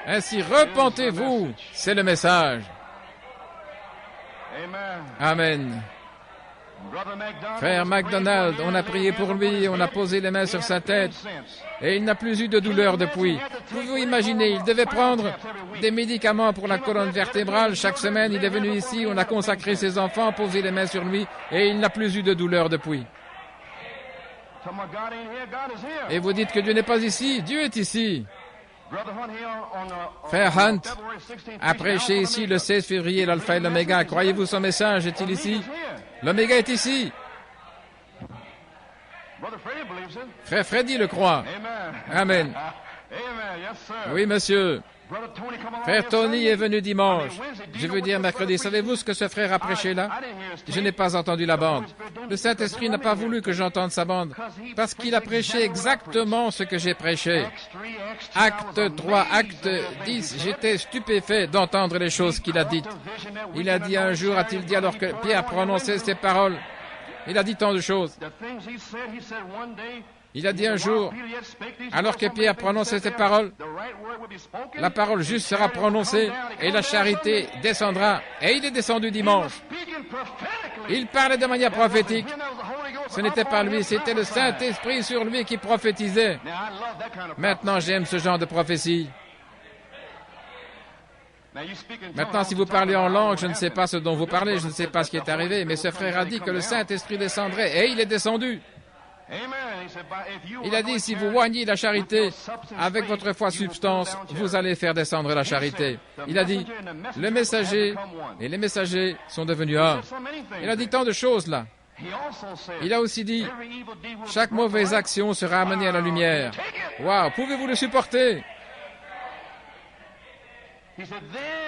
Ainsi, repentez-vous. C'est le message. Amen. Frère MacDonald, on a prié pour lui, on a posé les mains sur sa tête et il n'a plus eu de douleur depuis. Vous imaginez, il devait prendre des médicaments pour la colonne vertébrale. Chaque semaine, il est venu ici, on a consacré ses enfants, posé les mains sur lui et il n'a plus eu de douleur depuis. Et vous dites que Dieu n'est pas ici, Dieu est ici. Frère Hunt a prêché ici le 16 février l'Alpha et l'Oméga. Croyez-vous son message est-il ici? L'Oméga est ici. Frère Freddy le croit. Amen. Oui, monsieur. Frère Tony est venu dimanche. Je veux dire mercredi. Savez-vous ce que ce frère a prêché là? Je n'ai pas entendu la bande. Le Saint-Esprit n'a pas voulu que j'entende sa bande, parce qu'il a prêché exactement ce que j'ai prêché. Acte 3, acte 10, j'étais stupéfait d'entendre les choses qu'il a dites. Il a dit un jour, a-t-il dit, alors que Pierre prononçait ces paroles, il a dit tant de choses. Il a dit un jour, alors que Pierre prononçait ces paroles, la parole juste sera prononcée et la charité descendra. Et il est descendu dimanche. Il parlait de manière prophétique. Ce n'était pas lui, c'était le Saint-Esprit sur lui qui prophétisait. Maintenant, j'aime ce genre de prophétie. Maintenant, si vous parlez en langue, je ne sais pas ce dont vous parlez, je ne sais pas ce qui est arrivé, mais ce frère a dit que le Saint-Esprit descendrait et il est descendu. Il a dit, si vous oignez la charité avec votre foi substance, vous allez faire descendre la charité. Il a dit, le messager et les messagers sont devenus un. Il a dit tant de choses là. Il a aussi dit, chaque mauvaise action sera amenée à la lumière. Waouh, pouvez-vous le supporter?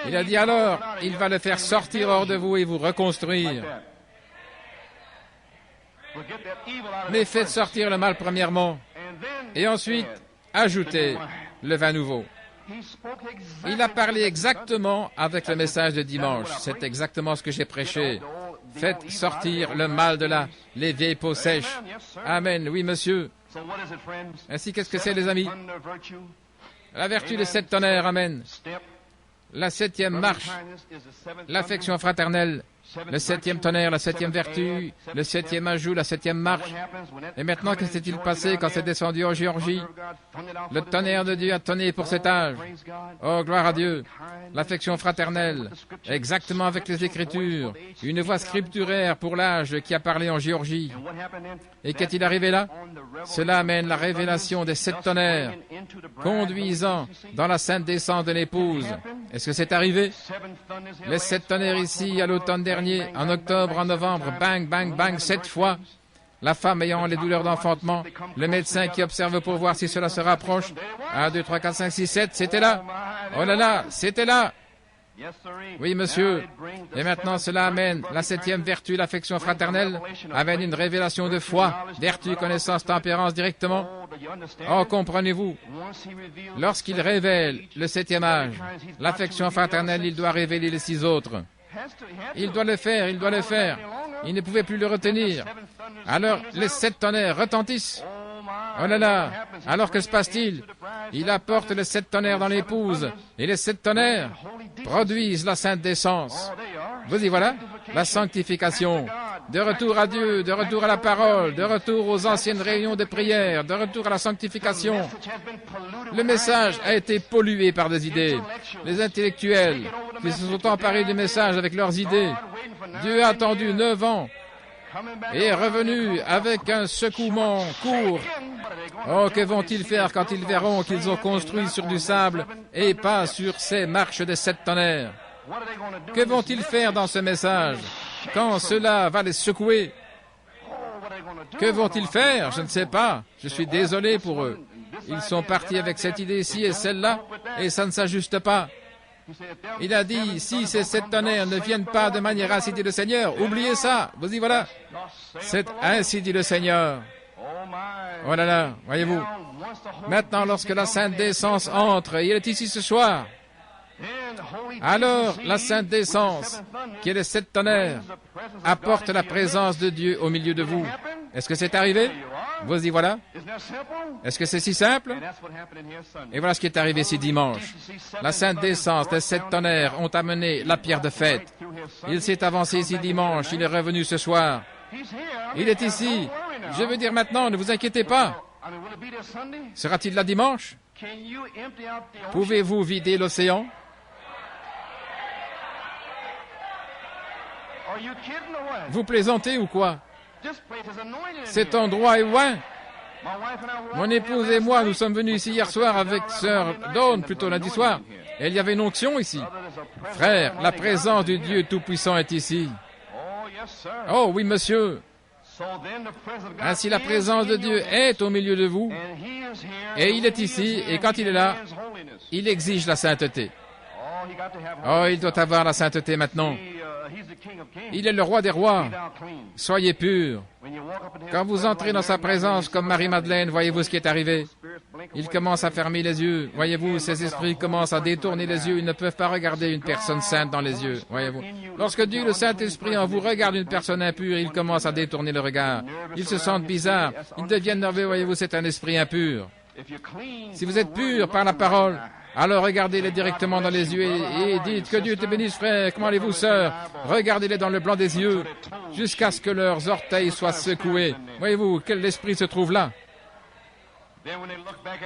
Il a dit alors, il va le faire sortir hors de vous et vous reconstruire. Mais faites sortir le mal premièrement, et ensuite, ajoutez le vin nouveau. Il a parlé exactement avec le message de dimanche. C'est exactement ce que j'ai prêché. Faites sortir le mal de là, les vieilles peaux sèches. Amen. Oui, monsieur. Ainsi, qu'est-ce que c'est, les amis? La vertu des 7 tonnerres. Amen. La 7e marche, l'affection fraternelle, le 7e tonnerre, la 7e vertu, le 7e ajout, la 7e marche. Et maintenant, qu'est-ce qui s'est-il passé quand c'est descendu en Géorgie? Le tonnerre de Dieu a tonné pour cet âge. Oh, gloire à Dieu. L'affection fraternelle, exactement avec les Écritures. Une voix scripturaire pour l'âge qui a parlé en Géorgie. Et qu'est-il arrivé là? Cela amène la révélation des 7 tonnerres, conduisant dans la sainte descente de l'épouse. Est-ce que c'est arrivé? Les 7 tonnerres ici, à l'automne dernier, en octobre, en novembre, bang, bang, bang, 7 fois. La femme ayant les douleurs d'enfantement, le médecin qui observe pour voir si cela se rapproche. 1, 2, 3, 4, 5, 6, 7, c'était là. Oh là là, c'était là. Oui, monsieur. Et maintenant, cela amène la 7e vertu, l'affection fraternelle, amène une révélation de foi, vertu, connaissance, tempérance directement. Oh, comprenez-vous, lorsqu'il révèle le 7e âge, l'affection fraternelle, il doit révéler les 6 autres. Il doit le faire, il doit le faire. Il ne pouvait plus le retenir. Alors, les 7 tonnerres retentissent. Oh là là! Alors que se passe-t-il? Il apporte les 7 tonnerres dans l'épouse, et les 7 tonnerres produisent la sainte décence. Vous y voilà, la sanctification. De retour à Dieu, de retour à la parole, de retour aux anciennes réunions de prière, de retour à la sanctification. Le message a été pollué par des idées. Les intellectuels qui se sont emparés du message avec leurs idées. Dieu a attendu 9 ans et est revenu avec un secouement court. Oh, que vont-ils faire quand ils verront qu'ils ont construit sur du sable et pas sur ces marches des 7 tonnerres? Que vont-ils faire dans ce message quand cela va les secouer? Que vont-ils faire? Je ne sais pas. Je suis désolé pour eux. Ils sont partis avec cette idée-ci et celle-là, et ça ne s'ajuste pas. Il a dit, si ces 7 tonnerres ne viennent pas de manière ainsi dit le Seigneur, oubliez ça, vous y voilà. C'est ainsi dit le Seigneur. Oh là là, voyez-vous. Maintenant, lorsque la sainte décence entre, et il est ici ce soir, alors la sainte décence, qui est les 7 tonnerres, apporte la présence de Dieu au milieu de vous. Est-ce que c'est arrivé? Vous y voilà. Est-ce que c'est si simple? Et voilà ce qui est arrivé ici dimanche. La sainte décence, les 7 tonnerres ont amené la pierre de fête. Il s'est avancé ici dimanche, il est revenu ce soir. Il est ici. Je veux dire maintenant, ne vous inquiétez pas. Sera-t-il là dimanche? Pouvez-vous vider l'océan? Vous plaisantez ou quoi? Cet endroit est loin. Mon épouse et moi, nous sommes venus ici hier soir avec sœur Dawn, plutôt lundi soir. Et il y avait une onction ici. Frère, la présence du Dieu Tout-Puissant est ici. Oh oui, monsieur. Ainsi, la présence de Dieu est au milieu de vous, et il est ici, et quand il est là, il exige la sainteté. Oh, il doit avoir la sainteté maintenant. Il est le roi des rois. Soyez purs. Quand vous entrez dans sa présence comme Marie-Madeleine, voyez-vous ce qui est arrivé? Il commence à fermer les yeux. Voyez-vous, ces esprits commencent à détourner les yeux. Ils ne peuvent pas regarder une personne sainte dans les yeux. Voyez-vous. Lorsque Dieu, le Saint-Esprit, en vous regarde une personne impure, il commence à détourner le regard. Ils se sentent bizarres. Ils deviennent nerveux. Voyez-vous, c'est un esprit impur. Si vous êtes pur par la parole, alors regardez-les directement dans les yeux et dites que Dieu te bénisse, frère. Comment allez-vous, sœur? Regardez-les dans le blanc des yeux jusqu'à ce que leurs orteils soient secoués. Voyez-vous, quel esprit se trouve là?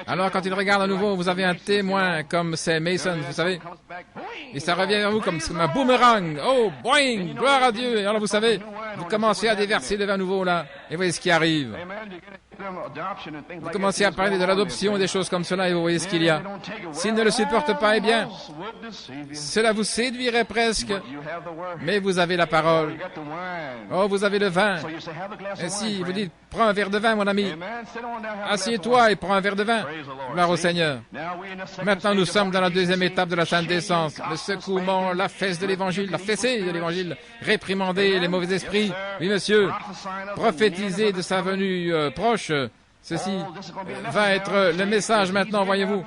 Alors, quand ils regardent à nouveau, vous avez un témoin comme c'est Mason, vous savez. Et ça revient vers vous comme un boomerang. Oh, boing, gloire à Dieu. Et alors, vous savez, vous commencez à déverser le vin nouveau là. Et voyez ce qui arrive. Vous commencez à parler de l'adoption et des choses comme cela et vous voyez ce qu'il y a. S'ils ne le supportent pas, eh bien, cela vous séduirait presque. Mais vous avez la parole. Oh, vous avez le vin. Ainsi, vous dites, prends un verre de vin, mon ami. Assieds-toi et prends un verre de vin. Gloire au Seigneur. Maintenant, nous sommes dans la deuxième étape de la Sainte Descente. Le secouement, la fesse de l'Évangile, la fessée de l'Évangile. Réprimander les mauvais esprits. Oui, monsieur. Prophétiser de sa venue proche. Ceci va être le message maintenant, voyez-vous.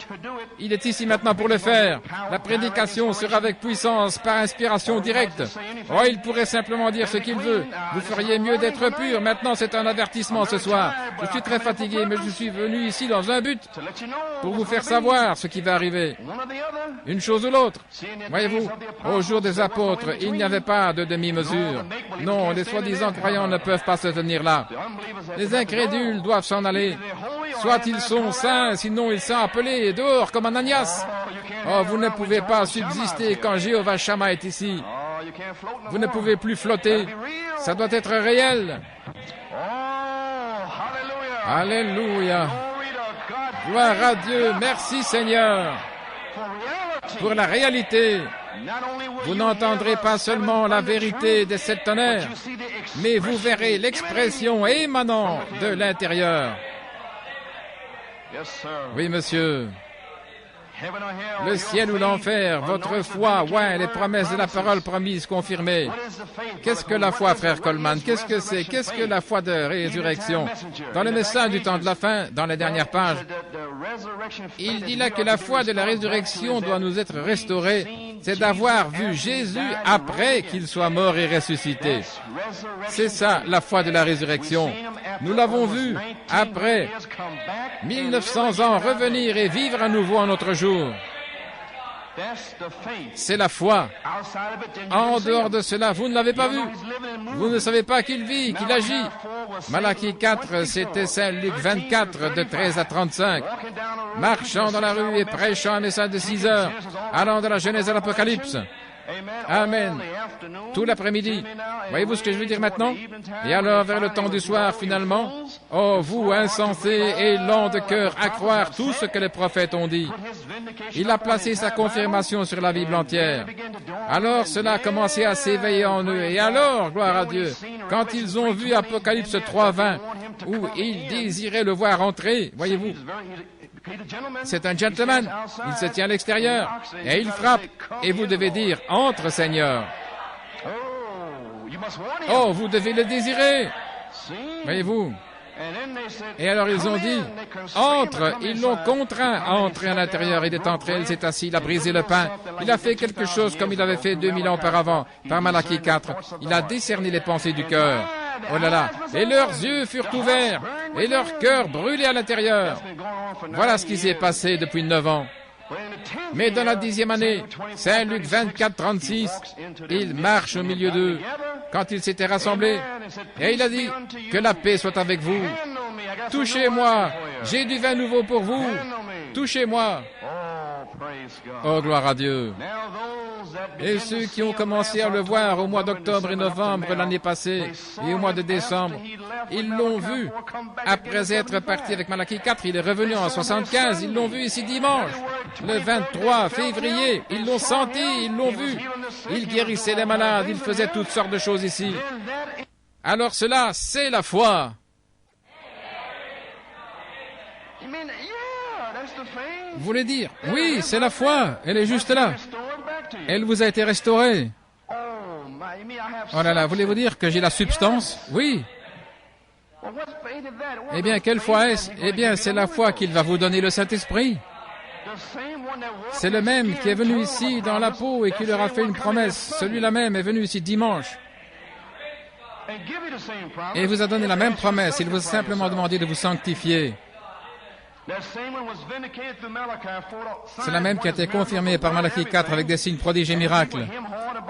Il est ici maintenant pour le faire. La prédication sera avec puissance, par inspiration directe. Oh, il pourrait simplement dire ce qu'il veut. Vous feriez mieux d'être pur. Maintenant, c'est un avertissement ce soir. Je suis très fatigué, mais je suis venu ici dans un but pour vous faire savoir ce qui va arriver. Une chose ou l'autre. Voyez-vous, au jour des apôtres, il n'y avait pas de demi-mesure. Non, les soi-disant croyants ne peuvent pas se tenir là. Les incrédules doivent s'en aller. Soit ils sont saints, sinon ils sont appelés dehors comme Ananias. Oh, vous ne pouvez pas subsister quand Jéhovah Shammah est ici. Vous ne pouvez plus flotter. Ça doit être réel. Alléluia. Gloire à Dieu. Merci Seigneur. Pour la réalité, vous n'entendrez pas seulement la vérité de cette tonnerre, mais vous verrez l'expression émanant de l'intérieur. Oui, monsieur. Le ciel ou l'enfer, votre foi, ouais, les promesses de la parole promise, confirmées. Qu'est-ce que la foi, frère Coleman? Qu'est-ce que c'est? Qu'est-ce que la foi de résurrection? Dans le message du temps de la fin, dans les dernières pages, il dit là que la foi de la résurrection doit nous être restaurée. C'est d'avoir vu Jésus après qu'il soit mort et ressuscité. C'est ça, la foi de la résurrection. Nous l'avons vu après 1900 ans revenir et vivre à nouveau en notre jour. C'est la foi. En dehors de cela, vous ne l'avez pas vu. Vous ne savez pas qu'il vit, qu'il agit. Malachie 4, c'était Saint Luc 24, de 13 à 35. Marchant dans la rue et prêchant un message de 6 heures, allant de la Genèse à l'Apocalypse. Amen. Tout l'après-midi. Voyez-vous ce que je veux dire maintenant? Et alors, vers le temps du soir, finalement, oh, vous, insensés et lents de cœur, à croire tout ce que les prophètes ont dit. Il a placé sa confirmation sur la Bible entière. Alors, cela a commencé à s'éveiller en eux. Et alors, gloire à Dieu, quand ils ont vu Apocalypse 3:20, où ils désiraient le voir entrer, voyez-vous, c'est un gentleman. Il se tient à l'extérieur et il frappe. Et vous devez dire, entre, Seigneur. Oh, vous devez le désirer. Voyez-vous. Et alors ils ont dit, entre, ils l'ont contraint à entrer à l'intérieur. Il est entré, il s'est assis, il a brisé le pain. Il a fait quelque chose comme il avait fait 2000 ans auparavant, par Malachie 4. Il a décerné les pensées du cœur. Oh là là. Et leurs yeux furent ouverts, et leur cœur brûlait à l'intérieur. Voilà ce qui s'est passé depuis 9 ans. Mais dans la 10e année, Saint Luc 24, 36, il marche au milieu d'eux, quand ils s'étaient rassemblés, et il a dit, que la paix soit avec vous. Touchez-moi, j'ai du vin nouveau pour vous. Touchez-moi. Oh, gloire à Dieu. Et ceux qui ont commencé à le voir au mois d'octobre et novembre l'année passée, et au mois de décembre, ils l'ont vu. Après être parti avec Malachie 4, il est revenu en 75, ils l'ont vu ici dimanche. Le 23 février, ils l'ont senti, ils l'ont vu. Il guérissait les malades, il faisait toutes sortes de choses ici. Alors cela, c'est la foi. Vous voulez dire, oui, c'est la foi, elle est juste là. Elle vous a été restaurée. Oh là là, voulez-vous dire que j'ai la substance? Oui. Eh bien, quelle foi est-ce? Eh bien, c'est la foi qu'il va vous donner le Saint-Esprit. C'est le même qui est venu ici dans la peau et qui leur a fait une promesse. Celui-là même est venu ici dimanche et vous a donné la même promesse. Il vous a simplement demandé de vous sanctifier. C'est la même qui a été confirmée par Malachie 4 avec des signes, prodiges et miracles.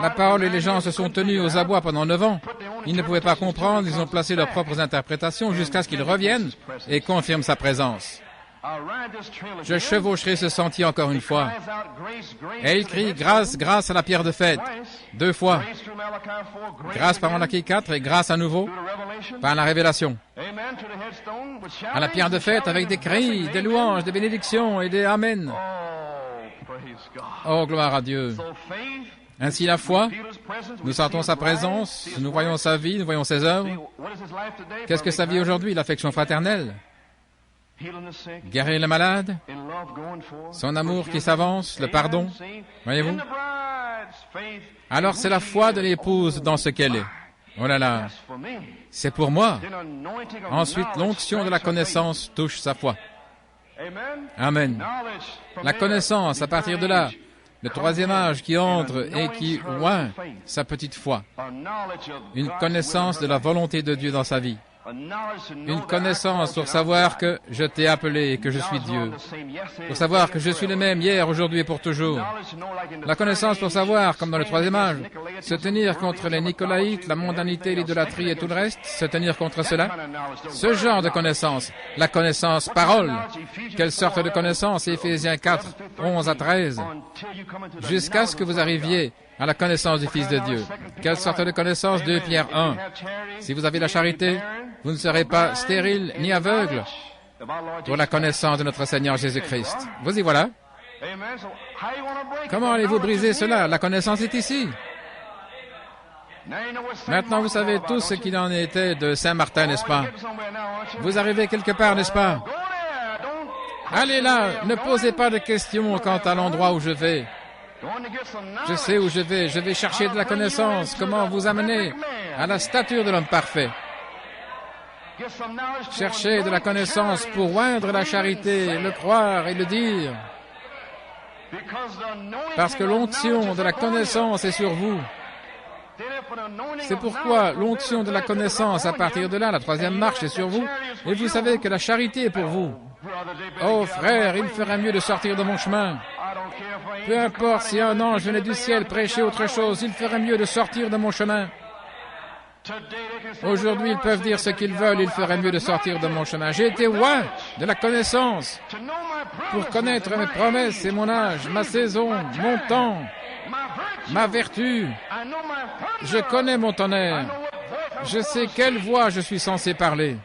La parole et les gens se sont tenus aux abois pendant 9 ans. Ils ne pouvaient pas comprendre, ils ont placé leurs propres interprétations jusqu'à ce qu'il revienne et confirme sa présence. Je chevaucherai ce sentier encore une fois. Et il crie grâce, grâce à la pierre de fête. 2 fois. Grâce par Malachie 4 et grâce à nouveau par la révélation. À la pierre de fête avec des cris, des louanges, des bénédictions et des amen. Oh, gloire à Dieu. Ainsi la foi, nous sentons sa présence, nous voyons sa vie, nous voyons ses œuvres. Qu'est-ce que sa vie aujourd'hui? L'affection fraternelle. Guérir les malades, son amour qui s'avance, le pardon, voyez-vous? Alors c'est la foi de l'épouse dans ce qu'elle est. Oh là là, c'est pour moi. Ensuite, l'onction de la connaissance touche sa foi. Amen. La connaissance, à partir de là, le troisième âge qui entre et qui oint sa petite foi. Une connaissance de la volonté de Dieu dans sa vie. Une connaissance pour savoir que je t'ai appelé et que je suis Dieu. Pour savoir que je suis le même hier, aujourd'hui et pour toujours. La connaissance pour savoir, comme dans le troisième âge, se tenir contre les Nicolaïtes, la mondanité, l'idolâtrie et tout le reste, se tenir contre cela. Ce genre de connaissance, la connaissance parole. Quelle sorte de connaissance? Éphésiens 4, 11 à 13. Jusqu'à ce que vous arriviez à la connaissance du Fils de Dieu. Quelle sorte de connaissance? 2 Pierre 1. Si vous avez la charité, vous ne serez pas stérile ni aveugle pour la connaissance de notre Seigneur Jésus-Christ. Vous y voilà. Comment allez-vous briser cela? La connaissance est ici. Maintenant, vous savez tous ce qu'il en était de Saint-Martin, n'est-ce pas? Vous arrivez quelque part, n'est-ce pas? Allez là, ne posez pas de questions quant à l'endroit où je vais. Je sais où je vais chercher de la connaissance, comment vous amener à la stature de l'homme parfait. Cherchez de la connaissance pour oindre la charité, le croire et le dire. Parce que l'onction de la connaissance est sur vous. C'est pourquoi l'onction de la connaissance, à partir de là, la troisième marche est sur vous, et vous savez que la charité est pour vous. Oh frère, il ferait mieux de sortir de mon chemin. Peu importe si un ange venait du ciel prêcher autre chose, il ferait mieux de sortir de mon chemin. Aujourd'hui, ils peuvent dire ce qu'ils veulent, il ferait mieux de sortir de mon chemin. J'ai été oint de la connaissance pour connaître mes promesses et mon âge, ma saison, mon temps, ma vertu. Je connais mon tonnerre. Je sais quelle voix je suis censé parler.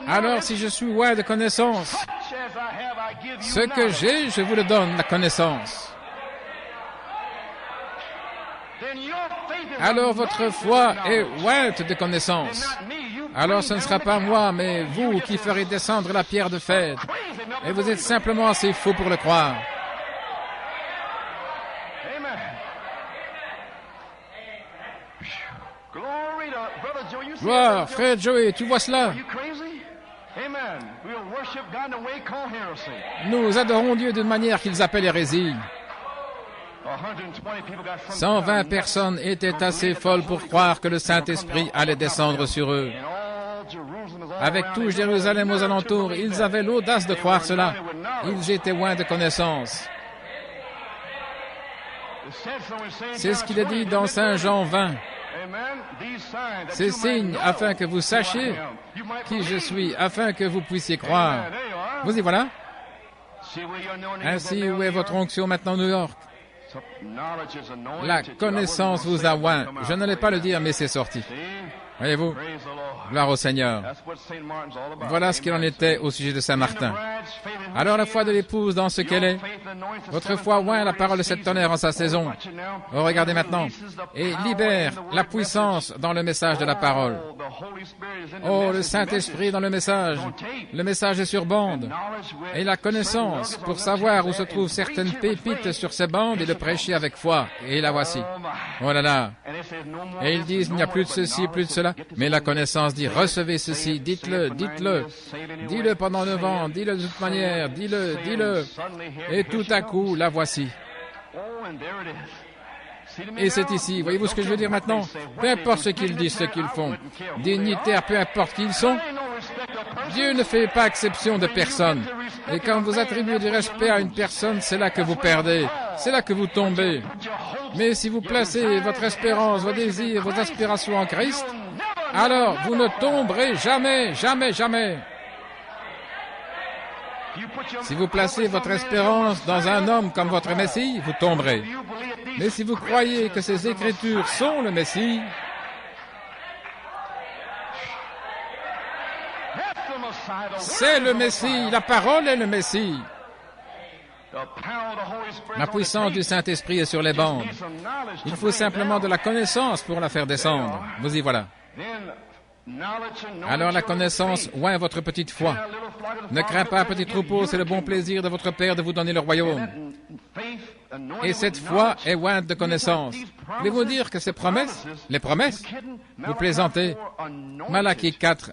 Alors, si je suis oint de connaissance, ce que j'ai, je vous le donne, la connaissance. Alors, votre foi est ointe de connaissance. Alors, ce ne sera pas moi, mais vous qui ferez descendre la pierre de fête. Et vous êtes simplement assez fou pour le croire. Gloire, frère Joey, tu vois cela? Nous adorons Dieu d'une manière qu'ils appellent hérésie. 120 personnes étaient assez folles pour croire que le Saint-Esprit allait descendre sur eux. Avec tout Jérusalem aux alentours, ils avaient l'audace de croire cela. Ils étaient loin de connaissance. C'est ce qu'il est dit dans Saint Jean 20. Ces signes afin que vous sachiez qui je suis, afin que vous puissiez croire. Vous y voilà. Ainsi, où est votre onction maintenant, New York? La connaissance vous a oint. Je n'allais pas le dire, mais c'est sorti. Voyez-vous, gloire au Seigneur. Voilà ce qu'il en était au sujet de Saint Martin. Alors la foi de l'épouse dans ce qu'elle est, votre foi oint la parole de cette tonnerre en sa saison. Oh, regardez maintenant, et libère la puissance dans le message de la parole. Oh, le Saint-Esprit dans le message. Le message est sur bande. Et la connaissance pour savoir où se trouvent certaines pépites sur ces bandes et le prêcher avec foi. Et la voici. Oh là là. Et ils disent, il n'y a plus de ceci, plus de cela. Mais la connaissance dit, recevez ceci, dites-le, dites-le. Dis-le pendant 9 ans, dis-le de toute manière, dis-le, dis-le. Et tout à coup, la voici. Et c'est ici. Voyez-vous ce que je veux dire maintenant? Peu importe ce qu'ils disent, ce qu'ils font. Dignitaires, peu importe qui ils sont. Dieu ne fait pas exception de personne. Et quand vous attribuez du respect à une personne, c'est là que vous perdez. C'est là que vous tombez. Mais si vous placez votre espérance, vos désirs, vos aspirations en Christ, alors vous ne tomberez jamais, jamais, jamais. Si vous placez votre espérance dans un homme comme votre Messie, vous tomberez. Mais si vous croyez que ces Écritures sont le Messie, c'est le Messie, la parole est le Messie. La puissance du Saint-Esprit est sur les bandes. Il faut simplement de la connaissance pour la faire descendre. Vous y voilà. Alors la connaissance oint votre petite foi. Ne crains pas, petit troupeau, c'est le bon plaisir de votre Père de vous donner le royaume. Et cette foi est ointe de connaissance. Voulez-vous dire que ces promesses, les promesses, vous plaisantez? Malachie 4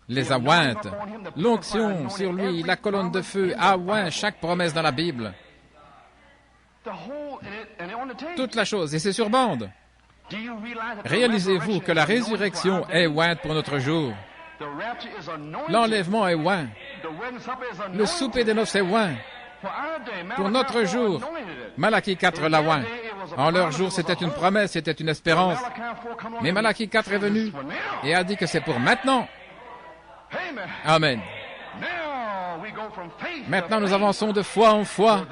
les a ointes. L'onction sur lui, la colonne de feu, a oint chaque promesse dans la Bible. Toute la chose, et c'est sur bande. Réalisez-vous que la résurrection est ointe pour notre jour. L'enlèvement est oint. Le souper des noces est oint. Pour notre jour, Malachie 4 l'a oint. En leur jour, c'était une promesse, c'était une espérance. Mais Malachie 4 est venu et a dit que c'est pour maintenant. Amen. Maintenant, nous avançons de foi en foi,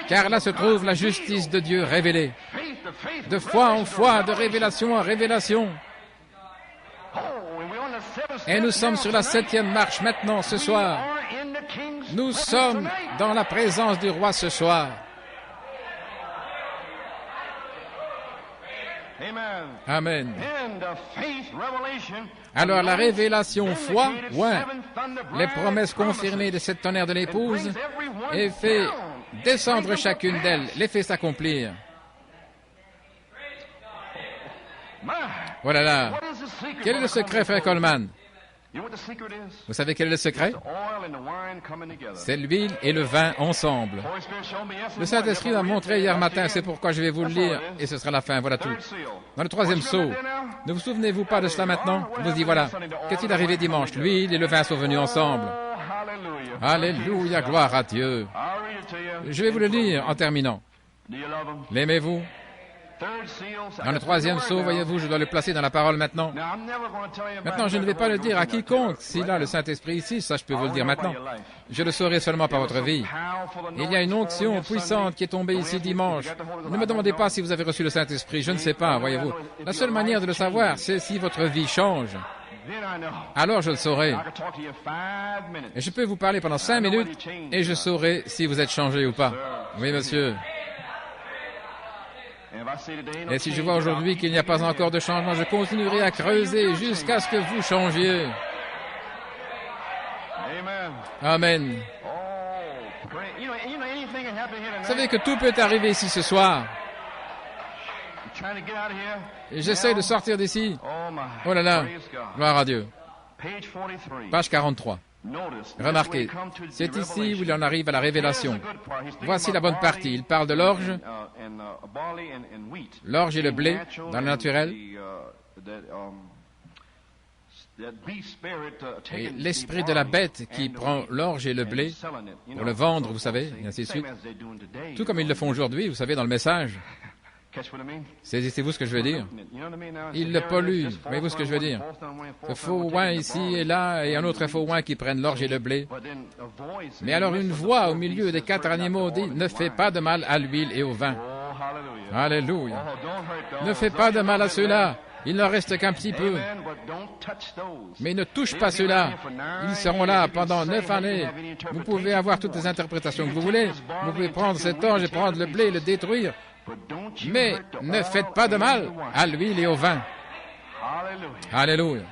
car là se trouve la justice de Dieu révélée. De foi en foi, de révélation en révélation. Et nous sommes sur la 7e marche maintenant, ce soir. Nous sommes dans la présence du roi ce soir. Amen. Alors la révélation foi, ouais, les promesses confirmées de cette tonnerre de l'épouse, et fait descendre chacune d'elles, les fait s'accomplir. Voilà là. Quel est le secret, frère Coleman? Vous savez quel est le secret? C'est l'huile et le vin ensemble. Le Saint-Esprit m'a montré hier matin, c'est pourquoi je vais vous le lire, et ce sera la fin, voilà tout. Dans le 3e sceau, ne vous souvenez-vous pas de cela maintenant? Vous y voilà. Qu'est-il arrivé dimanche? L'huile et le vin sont venus ensemble. Alléluia, gloire à Dieu. Je vais vous le lire en terminant. L'aimez-vous? Dans le 3e sceau, voyez-vous, je dois le placer dans la parole maintenant. Maintenant, je ne vais pas le dire à quiconque. S'il a le Saint-Esprit ici, ça je peux vous le dire maintenant. Je le saurai seulement par votre vie. Il y a une onction puissante qui est tombée ici dimanche. Ne me demandez pas si vous avez reçu le Saint-Esprit, je ne sais pas, voyez-vous. La seule manière de le savoir, c'est si votre vie change. Alors je le saurai. Et je peux vous parler pendant 5 minutes et je saurai si vous êtes changé ou pas. Oui, monsieur. Et si je vois aujourd'hui qu'il n'y a pas encore de changement, je continuerai à creuser jusqu'à ce que vous changiez. Amen. Vous savez que tout peut arriver ici ce soir. Et j'essaie de sortir d'ici. Oh là là, gloire à Dieu. Page 43. Remarquez, c'est ici où il en arrive à la révélation. Voici la bonne partie. Il parle de l'orge, l'orge et le blé, dans le naturel, et l'esprit de la bête qui prend l'orge et le blé pour le vendre, vous savez, et ainsi de suite. Tout comme ils le font aujourd'hui, vous savez, dans le message. Saisissez-vous ce que je veux dire? Ils le polluent. Voyez-vous ce que je veux dire? Ce faux oin ici et là, et un autre faux oin qui prennent l'orge et le blé. Mais alors une voix au milieu des 4 animaux dit, ne fais pas de mal à l'huile et au vin. Alléluia. Ne fais pas de mal à ceux-là. Il n'en reste qu'un petit peu. Mais ne touche pas ceux-là. Ils seront là pendant 9 années. Vous pouvez avoir toutes les interprétations que vous voulez. Vous pouvez prendre cet orge et prendre le blé et le détruire. Mais ne faites pas de mal à l'huile et au vin. Alléluia.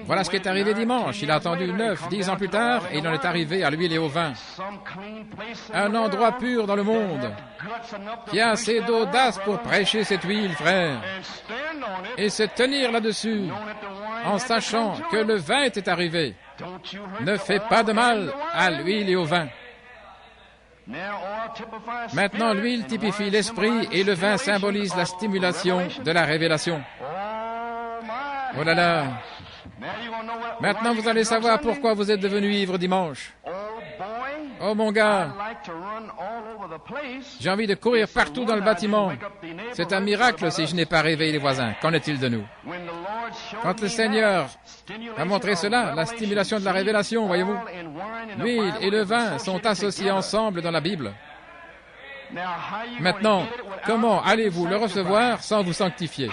Voilà ce qui est arrivé dimanche. Il a attendu 9, 10 ans plus tard et il en est arrivé à l'huile et au vin. Un endroit pur dans le monde qui a assez d'audace pour prêcher cette huile, frère, et se tenir là-dessus en sachant que le vin était arrivé. Ne fais pas de mal à l'huile et au vin. Maintenant, l'huile typifie l'esprit et le vin symbolise la stimulation de la révélation. Oh là là! Maintenant, vous allez savoir pourquoi vous êtes devenu ivre dimanche. Oh mon gars, j'ai envie de courir partout dans le bâtiment. C'est un miracle si je n'ai pas réveillé les voisins. Qu'en est-il de nous? Quand le Seigneur a montré cela, la stimulation de la révélation, voyez-vous, l'huile et le vin sont associés ensemble dans la Bible. Maintenant, comment allez-vous le recevoir sans vous sanctifier?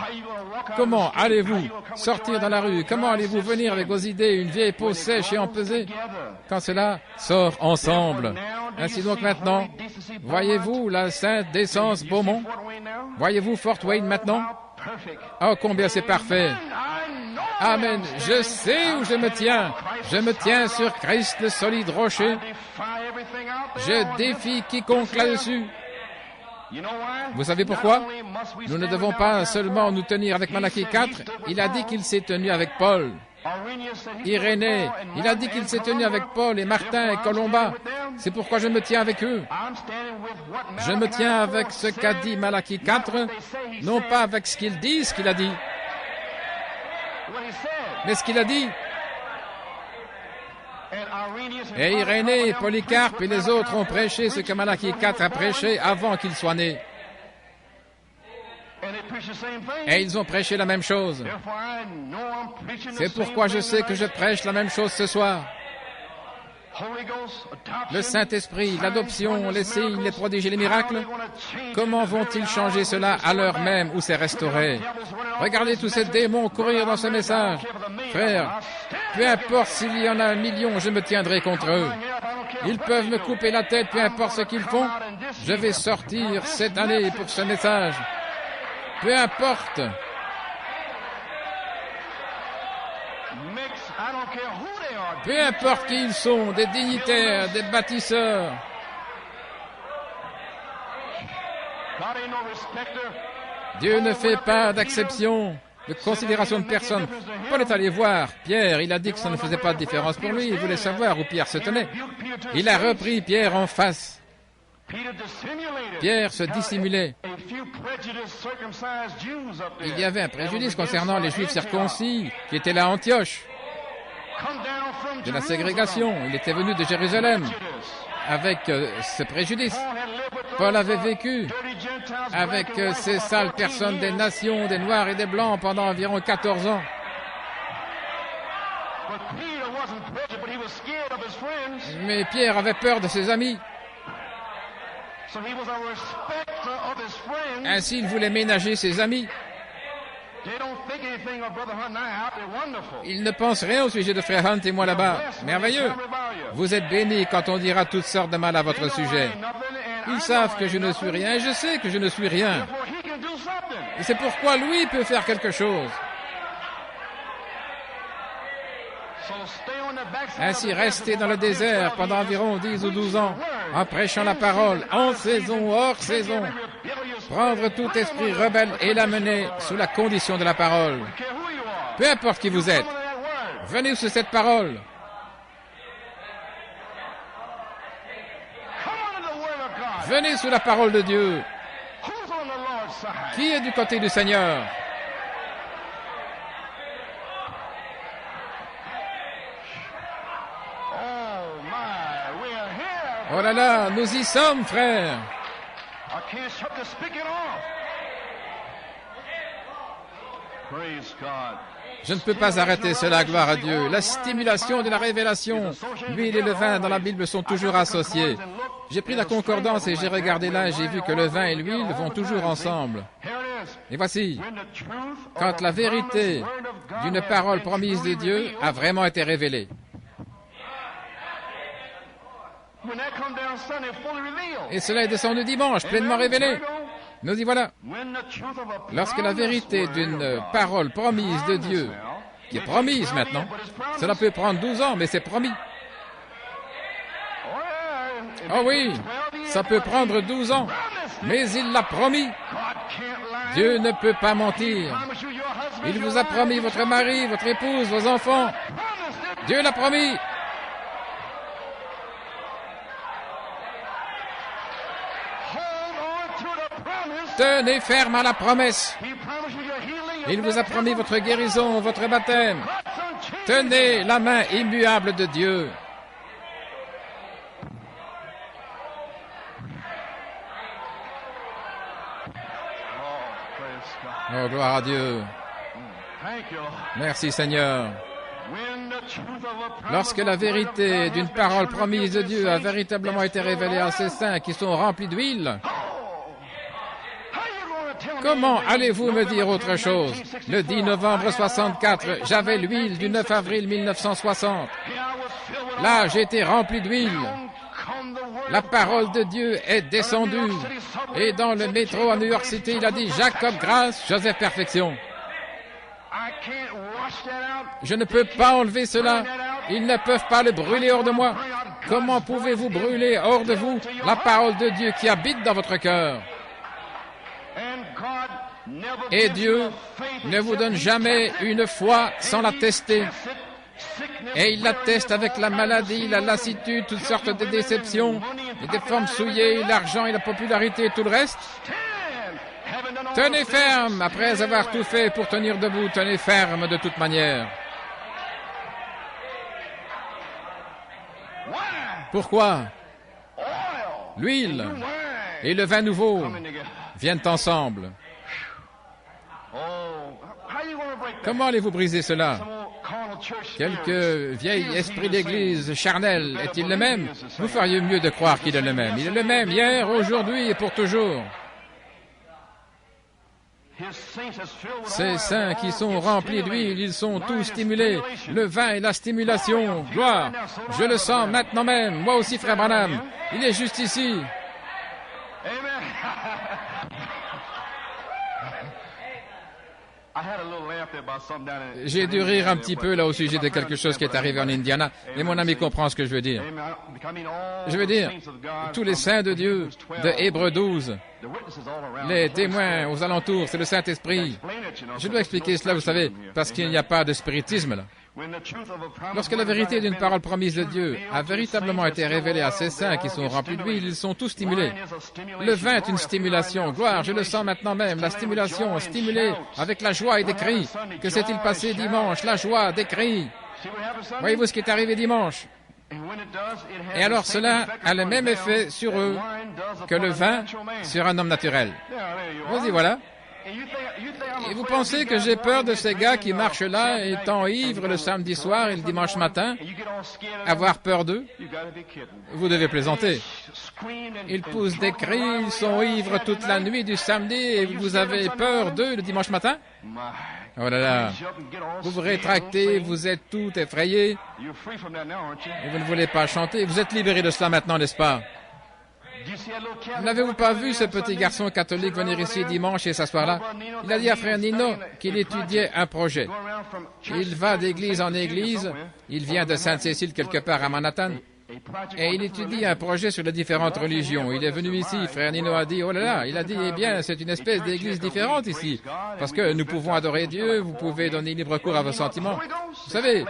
Comment allez-vous sortir dans la rue? Comment allez-vous venir avec vos idées, une vieille peau sèche et empesée, quand cela sort ensemble? Ainsi donc maintenant, voyez-vous la sainte décence Beaumont? Voyez-vous Fort Wayne maintenant? Oh, combien c'est parfait! Amen. Je sais où je me tiens. Je me tiens sur Christ, le solide rocher. Je défie quiconque là-dessus. Vous savez pourquoi? Nous ne devons pas seulement nous tenir avec Malachie 4, il a dit qu'il s'est tenu avec Paul. Irénée, il a dit qu'il s'est tenu avec Paul et Martin et Colomba. C'est pourquoi je me tiens avec eux. Je me tiens avec ce qu'a dit Malachie 4, non pas avec ce qu'il dit, ce qu'il a dit. Mais ce qu'il a dit. Et Irénée, Polycarpe et les autres ont prêché ce que Malachie 4 a prêché avant qu'il soit né. Et ils ont prêché la même chose. C'est pourquoi je sais que je prêche la même chose ce soir. Le Saint-Esprit, l'adoption, les signes, les prodiges et les miracles, comment vont-ils changer cela à l'heure même où c'est restauré? Regardez tous ces démons courir dans ce message. Frère, peu importe s'il y en a 1 million, je me tiendrai contre eux. Ils peuvent me couper la tête, peu importe ce qu'ils font. Je vais sortir cette année pour ce message. Peu importe. Peu importe qui ils sont, des dignitaires, des bâtisseurs. Dieu ne fait pas d'acception, de considération de personne. Paul est allé voir Pierre, il a dit que ça ne faisait pas de différence pour lui, il voulait savoir où Pierre se tenait. Il a repris Pierre en face. Pierre se dissimulait. Il y avait un préjudice concernant les Juifs circoncis qui étaient là à Antioche. De la ségrégation. Il était venu de Jérusalem avec ce préjudice. Paul avait vécu avec ces sales personnes des nations, des Noirs et des Blancs pendant environ 14 ans. Mais Pierre avait peur de ses amis. Ainsi, il voulait ménager ses amis. Ils ne pensent rien au sujet de Frère Hunt et moi là-bas. Merveilleux. Vous êtes bénis quand on dira toutes sortes de mal à votre sujet. Ils savent que je ne suis rien et je sais que je ne suis rien. Et c'est pourquoi lui peut faire quelque chose. Ainsi, restez dans le désert pendant environ 10 ou 12 ans, en prêchant la parole, en saison, hors saison. Prendre tout esprit rebelle et l'amener sous la condition de la parole. Peu importe qui vous êtes, venez sous cette parole. Venez sous la parole de Dieu. Qui est du côté du Seigneur? Oh là là, nous y sommes, frères. Je ne peux pas arrêter cela, gloire à Dieu. La stimulation de la révélation, l'huile et le vin dans la Bible sont toujours associés. J'ai pris la concordance et j'ai regardé là et j'ai vu que le vin et l'huile vont toujours ensemble. Et voici, quand la vérité d'une parole promise de Dieu a vraiment été révélée. Et cela est descendu dimanche, pleinement révélé. Nous y voilà. Lorsque la vérité d'une parole promise de Dieu, qui est promise maintenant, cela peut prendre 12 ans, mais c'est promis. Oh oui, ça peut prendre 12 ans, mais il l'a promis. Dieu ne peut pas mentir. Il vous a promis votre mari, votre épouse, vos enfants. Dieu l'a promis. Tenez ferme à la promesse. Il vous a promis votre guérison, votre baptême. Tenez la main immuable de Dieu. Oh, gloire à Dieu. Merci Seigneur. Lorsque la vérité d'une parole promise de Dieu a véritablement été révélée à ces saints qui sont remplis d'huile, comment allez-vous me dire autre chose? Le 10 novembre 64, j'avais l'huile du 9 avril 1960. Là, j'étais rempli d'huile. La parole de Dieu est descendue. Et dans le métro à New York City, il a dit Jacob grâce, Joseph perfection. Je ne peux pas enlever cela. Ils ne peuvent pas le brûler hors de moi. Comment pouvez-vous brûler hors de vous la parole de Dieu qui habite dans votre cœur? Et Dieu ne vous donne jamais une foi sans la tester. Et il la teste avec la maladie, la lassitude, toutes sortes de déceptions, et des formes souillées, l'argent et la popularité et tout le reste. Tenez ferme, après avoir tout fait pour tenir debout, tenez ferme de toute manière. Pourquoi? L'huile et le vin nouveau viennent ensemble. Comment allez-vous briser cela? Quelque vieil esprit d'église charnel est-il le même? Vous feriez mieux de croire qu'il est le même. Il est le même hier, aujourd'hui et pour toujours. Ces saints qui sont remplis d'huile, ils sont tous stimulés. Le vin et la stimulation. Gloire. Je le sens maintenant même. Moi aussi, frère Branham. Il est juste ici. J'ai dû rire un petit peu là au sujet de quelque chose qui est arrivé en Indiana, mais mon ami comprend ce que je veux dire. Je veux dire, tous les saints de Dieu, de Hébreux 12, les témoins aux alentours, c'est le Saint-Esprit. Je dois expliquer cela, vous savez, parce qu'il n'y a pas de spiritisme là. Lorsque la vérité d'une parole promise de Dieu a véritablement été révélée à ces saints qui sont remplis d'huile, ils sont tous stimulés. Le vin est une stimulation. Gloire, je le sens maintenant même. La stimulation, stimulée avec la joie et des cris. Que s'est-il passé dimanche? La joie, des cris. Voyez-vous ce qui est arrivé dimanche? Et alors cela a le même effet sur eux que le vin sur un homme naturel. Vas-y, voilà. Et vous pensez que j'ai peur de ces gars qui marchent là, étant ivres le samedi soir et le dimanche matin, avoir peur d'eux? Vous devez plaisanter. Ils poussent des cris, ils sont ivres toute la nuit du samedi et vous avez peur d'eux le dimanche matin? Oh là là, vous vous rétractez, vous êtes tout effrayé et vous ne voulez pas chanter. Vous êtes libéré de cela maintenant, n'est-ce pas? N'avez-vous pas vu ce petit garçon catholique venir ici dimanche et s'asseoir là? Il a dit à frère Nino qu'il étudiait un projet. Il va d'église en église. Il vient de Sainte-Cécile quelque part à Manhattan. Et il étudie un projet sur les différentes religions. Il est venu ici, frère Nino a dit, oh là là, il a dit, eh bien, c'est une espèce d'église différente ici. Parce que nous pouvons adorer Dieu, vous pouvez donner libre cours à vos sentiments. Vous savez,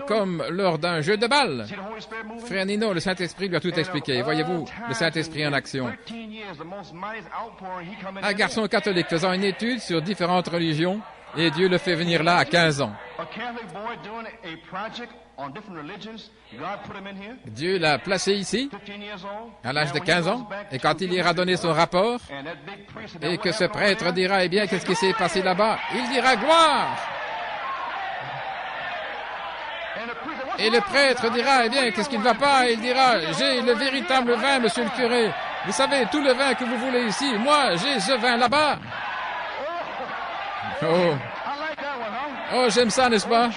comme lors d'un jeu de balle. Frère Nino, le Saint-Esprit lui a tout expliqué. Voyez-vous, le Saint-Esprit en action. Un garçon catholique faisant une étude sur différentes religions, et Dieu le fait venir là à 15 ans. Dieu l'a placé ici, à l'âge de 15 ans, et quand il ira donner son rapport, et que ce prêtre dira, eh bien, qu'est-ce qui s'est passé là-bas? Il dira, gloire! Et le prêtre dira, eh bien, qu'est-ce qui ne va pas? Il dira, j'ai le véritable vin, monsieur le curé. Vous savez, tout le vin que vous voulez ici, moi, j'ai ce vin là-bas. Oh, oh, j'aime ça, n'est-ce pas?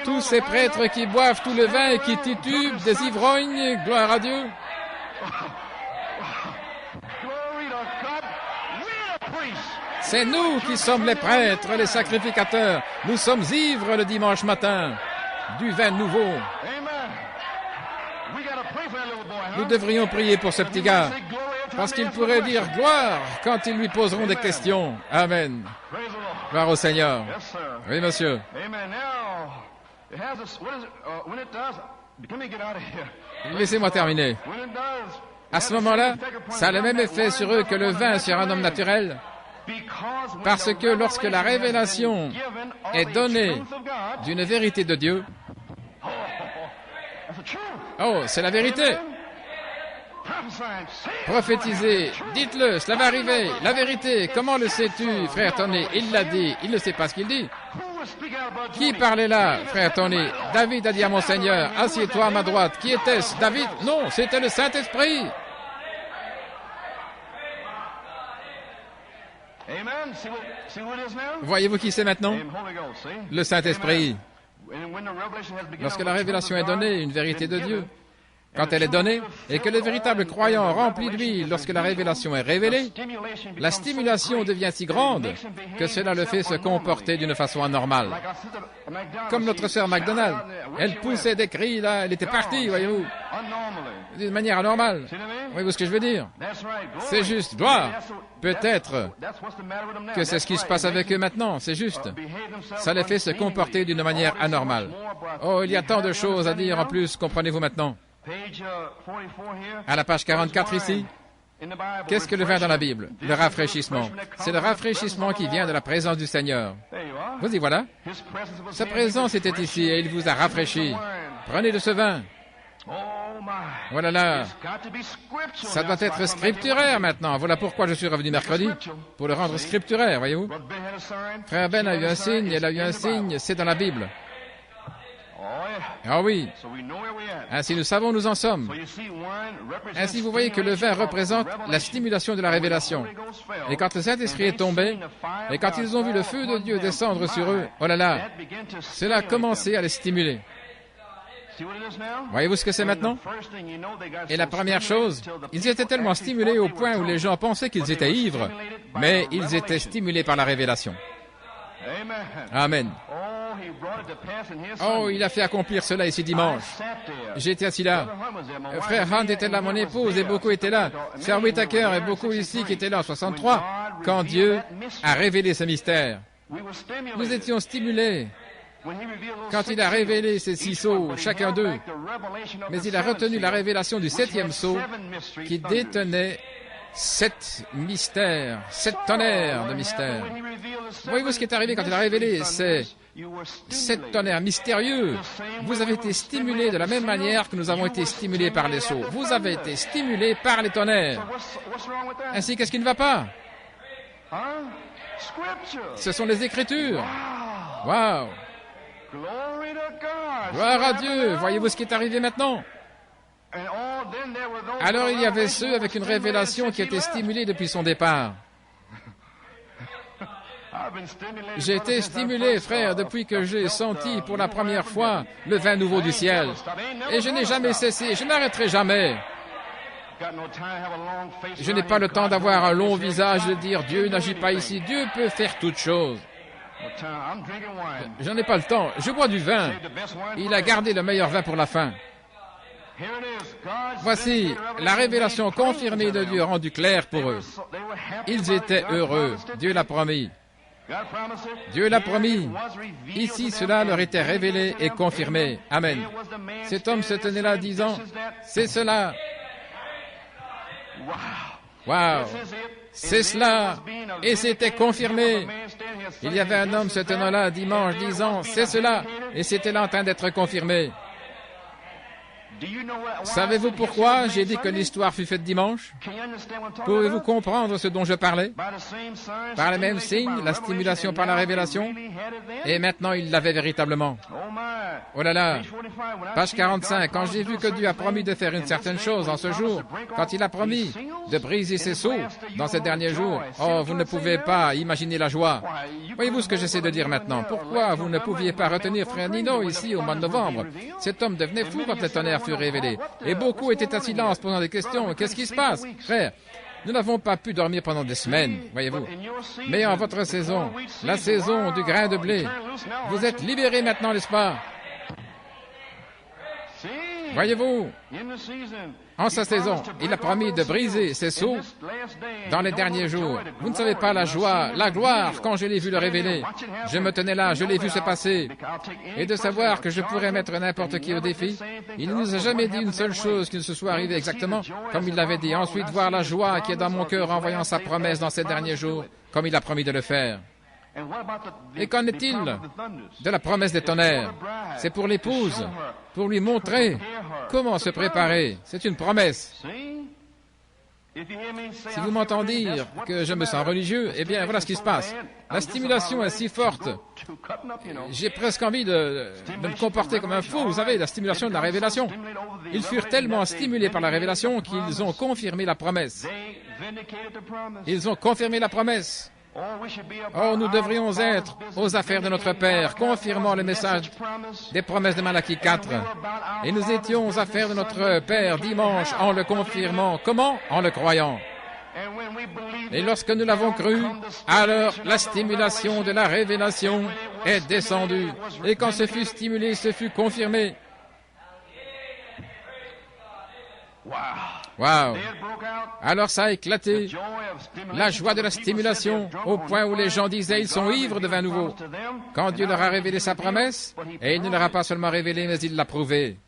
Tous ces prêtres qui boivent tout le vin et qui titubent, des ivrognes, gloire à Dieu. C'est nous qui sommes les prêtres, les sacrificateurs. Nous sommes ivres le dimanche matin du vin nouveau. Nous devrions prier pour ce petit gars, parce qu'il pourrait dire gloire quand ils lui poseront des questions. Amen. Gloire au Seigneur. Oui, monsieur. Laissez-moi terminer. À ce moment-là, ça a le même effet sur eux que le vin sur un homme naturel, parce que lorsque la révélation est donnée d'une vérité de Dieu, oh, c'est la vérité. Prophétisez, dites-le, cela va arriver. La vérité, comment le sais-tu, frère Tony? Il l'a dit, il ne sait pas ce qu'il dit. Qui parlait là, frère Tony? David a dit à mon Seigneur, assieds-toi à ma droite. Qui était-ce? David? Non, c'était le Saint-Esprit. Voyez-vous qui c'est maintenant? Le Saint-Esprit. Lorsque la révélation est donnée, une vérité de Dieu, quand elle est donnée, et que le véritable croyant rempli de lui, lorsque la révélation est révélée, la stimulation devient si grande que cela le fait se comporter d'une façon anormale. Comme notre sœur MacDonald, elle poussait des cris, là, elle était partie, voyez-vous, d'une manière anormale. Voyez-vous ce que je veux dire? C'est juste, gloire. Peut-être que c'est ce qui se passe avec eux maintenant, c'est juste. Ça les fait se comporter d'une manière anormale. Oh, il y a tant de choses à dire en plus, comprenez-vous maintenant? À la page 44 ici, qu'est-ce que le vin dans la Bible? Le rafraîchissement. C'est le rafraîchissement qui vient de la présence du Seigneur. Vous y voilà. Sa présence était ici et il vous a rafraîchi. Prenez de ce vin. Voilà là. Ça doit être scripturaire maintenant. Voilà pourquoi je suis revenu mercredi, pour le rendre scripturaire, voyez-vous. Frère Ben a eu un signe, elle a eu un signe, c'est dans la Bible. Ah oui. Ainsi nous savons où nous en sommes. Ainsi vous voyez que le vin représente la stimulation de la révélation. Et quand le Saint-Esprit est tombé, et quand ils ont vu le feu de Dieu descendre sur eux, oh là là, cela a commencé à les stimuler. Voyez-vous ce que c'est maintenant? Et la première chose, ils étaient tellement stimulés au point où les gens pensaient qu'ils étaient ivres, mais ils étaient stimulés par la révélation. Amen. Oh, il a fait accomplir cela ici dimanche. J'étais assis là. Frère Hunt était là, mon épouse, et beaucoup étaient là. Sir Whittaker et beaucoup ici qui étaient là en 63, quand Dieu a révélé ce mystère. Nous étions stimulés. Quand il a révélé ces 6 sceaux, chacun d'eux, mais il a retenu la révélation du 7e sceau qui détenait 7 mystères, 7 tonnerres de mystères. Voyez-vous ce qui est arrivé quand il a révélé ces 7 tonnerres mystérieux? Vous avez été stimulés de la même manière que nous avons été stimulés par les sceaux. Vous avez été stimulés par les tonnerres. Ainsi, qu'est-ce qui ne va pas? Ce sont les Écritures. Waouh! Gloire à Dieu! Voyez-vous ce qui est arrivé maintenant? Alors il y avait ceux avec une révélation qui était stimulée depuis son départ. J'ai été stimulé, frère, depuis que j'ai senti pour la première fois le vin nouveau du ciel. Et je n'ai jamais cessé, je n'arrêterai jamais. Je n'ai pas le temps d'avoir un long visage de dire Dieu n'agit pas ici, Dieu peut faire toutes choses. J'en ai pas le temps, je bois du vin. Il a gardé le meilleur vin pour la fin. Voici la révélation confirmée de Dieu rendue claire pour eux. Ils étaient heureux, Dieu l'a promis. Dieu l'a promis. Ici, cela leur était révélé et confirmé. Amen. Cet homme se tenait là disant, c'est cela. Wow. C'est cela. Et c'était confirmé. Il y avait un homme se tenant là dimanche disant, c'est cela. Et c'était là en train d'être confirmé. Savez-vous pourquoi j'ai dit que l'histoire fut faite dimanche? Pouvez-vous comprendre ce dont je parlais? Par le même signe, la stimulation par la révélation, et maintenant il l'avait véritablement. Oh là là, page 45, quand j'ai vu que Dieu a promis de faire une certaine chose en ce jour, quand il a promis de briser ses sceaux dans ces derniers jours, oh, vous ne pouvez pas imaginer la joie. Voyez-vous ce que j'essaie de dire maintenant? Pourquoi vous ne pouviez pas retenir frère Nino ici au mois de novembre? Cet homme devenait fou quand le tonnerre fut révélé. Et beaucoup étaient en silence posant des questions. Qu'est-ce qui se passe? Frère, nous n'avons pas pu dormir pendant des semaines, voyez-vous. Mais en votre saison, la saison du grain de blé, vous êtes libérés maintenant, n'est-ce pas? Voyez-vous, en sa saison, il a promis de briser ses sceaux dans les derniers jours. Vous ne savez pas la joie, la gloire, quand je l'ai vu le révéler. Je me tenais là, je l'ai vu se passer. Et de savoir que je pourrais mettre n'importe qui au défi, il ne nous a jamais dit une seule chose qui ne se soit arrivée exactement comme il l'avait dit. Ensuite, voir la joie qui est dans mon cœur en voyant sa promesse dans ces derniers jours, comme il a promis de le faire. Et qu'en est-il de la promesse des tonnerres? C'est pour l'épouse, pour lui montrer comment se préparer. C'est une promesse. Si vous m'entendez dire que je me sens religieux, eh bien, voilà ce qui se passe. La stimulation est si forte. J'ai presque envie de me comporter comme un fou. Vous savez, la stimulation de la révélation. Ils furent tellement stimulés par la révélation qu'ils ont confirmé la promesse. Ils ont confirmé la promesse. Oh, nous devrions être aux affaires de notre Père, confirmant le message des promesses de Malachie 4. Et nous étions aux affaires de notre Père dimanche en le confirmant. Comment? En le croyant. Et lorsque nous l'avons cru, alors la stimulation de la révélation est descendue. Et quand ce fut stimulé, ce fut confirmé. Wow! Alors ça a éclaté, la joie de la stimulation, au point où les gens disaient ils sont ivres de vin nouveau. Quand Dieu leur a révélé sa promesse, et il ne leur a pas seulement révélé, mais il l'a prouvé.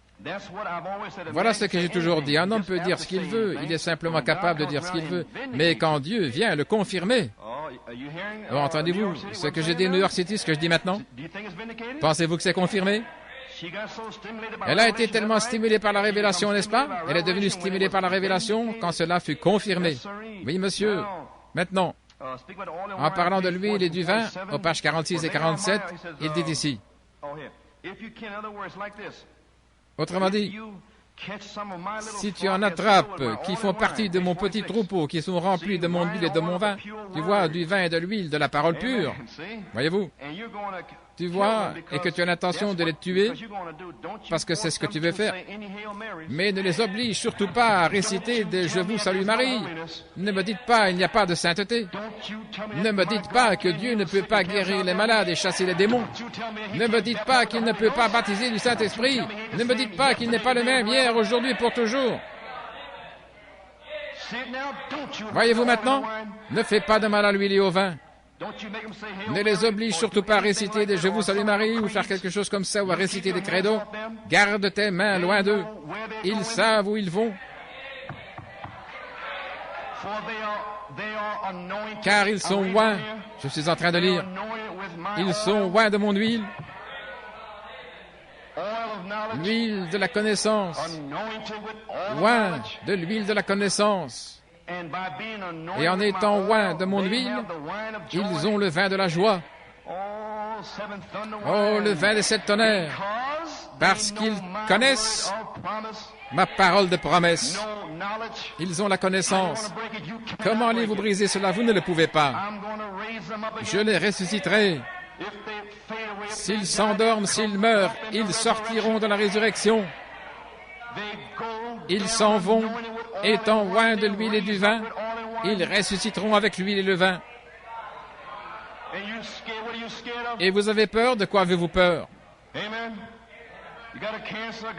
Voilà ce que j'ai toujours dit. Un homme peut dire ce qu'il veut, il est simplement capable de dire ce qu'il veut. Mais quand Dieu vient le confirmer, entendez-vous ce que j'ai dit à New York City, ce que je dis maintenant? Pensez-vous que c'est confirmé? Elle a été tellement stimulée par la révélation, n'est-ce pas? Elle est devenue stimulée par la révélation quand cela fut confirmé. Oui, monsieur. Maintenant, en parlant de l'huile et du vin, aux pages 46 et 47, il dit ici. Autrement dit, si tu en attrapes qui font partie de mon petit troupeau, qui sont remplis de mon huile et de mon vin, tu vois, du vin et de l'huile, de la parole pure, voyez-vous, tu vois, et que tu as l'intention de les tuer, parce que c'est ce que tu veux faire, mais ne les oblige surtout pas à réciter des « Je vous salue Marie ». Ne me dites pas « Il n'y a pas de sainteté ». Ne me dites pas que Dieu ne peut pas guérir les malades et chasser les démons. Ne me dites pas qu'il ne peut pas baptiser du Saint-Esprit. Ne me dites pas qu'il n'est pas le même hier, aujourd'hui, pour toujours. Voyez-vous maintenant, ne faites pas de mal à l'huile et au vin. Ne les oblige surtout pas à réciter des « Je vous salue Marie » ou faire quelque chose comme ça ou à réciter des credos. Garde tes mains loin d'eux. Ils savent où ils vont. Car ils sont oints. Je suis en train de lire. Ils sont oints de mon huile. L'huile de la connaissance. Oints de l'huile de la connaissance. Et en étant oints de mon huile, ils ont le vin de la joie. Oh, le vin des sept tonnerres, parce qu'ils connaissent ma parole de promesse. Ils ont la connaissance. Comment allez-vous briser cela? Vous ne le pouvez pas. Je les ressusciterai. S'ils s'endorment, s'ils meurent, ils sortiront de la résurrection. Ils s'en vont, étant oints de l'huile et du vin, ils ressusciteront avec l'huile et le vin. Et vous avez peur? De quoi avez-vous peur?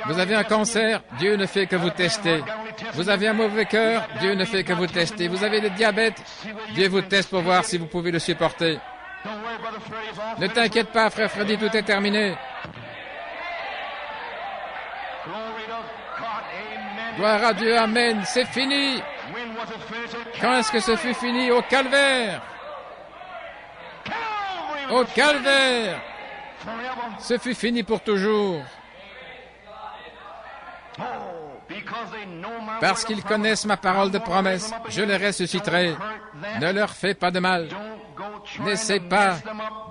Vous avez un cancer? Dieu ne fait que vous tester. Vous avez un mauvais cœur? Dieu ne fait que vous tester. Vous avez le diabète? Dieu vous teste pour voir si vous pouvez le supporter. Ne t'inquiète pas, frère Freddy, tout est terminé. Gloire à Dieu, amen, c'est fini. Quand est-ce que ce fut fini? Au calvaire. Au calvaire. Ce fut fini pour toujours. Parce qu'ils connaissent ma parole de promesse, je les ressusciterai. Ne leur fais pas de mal. N'essaie pas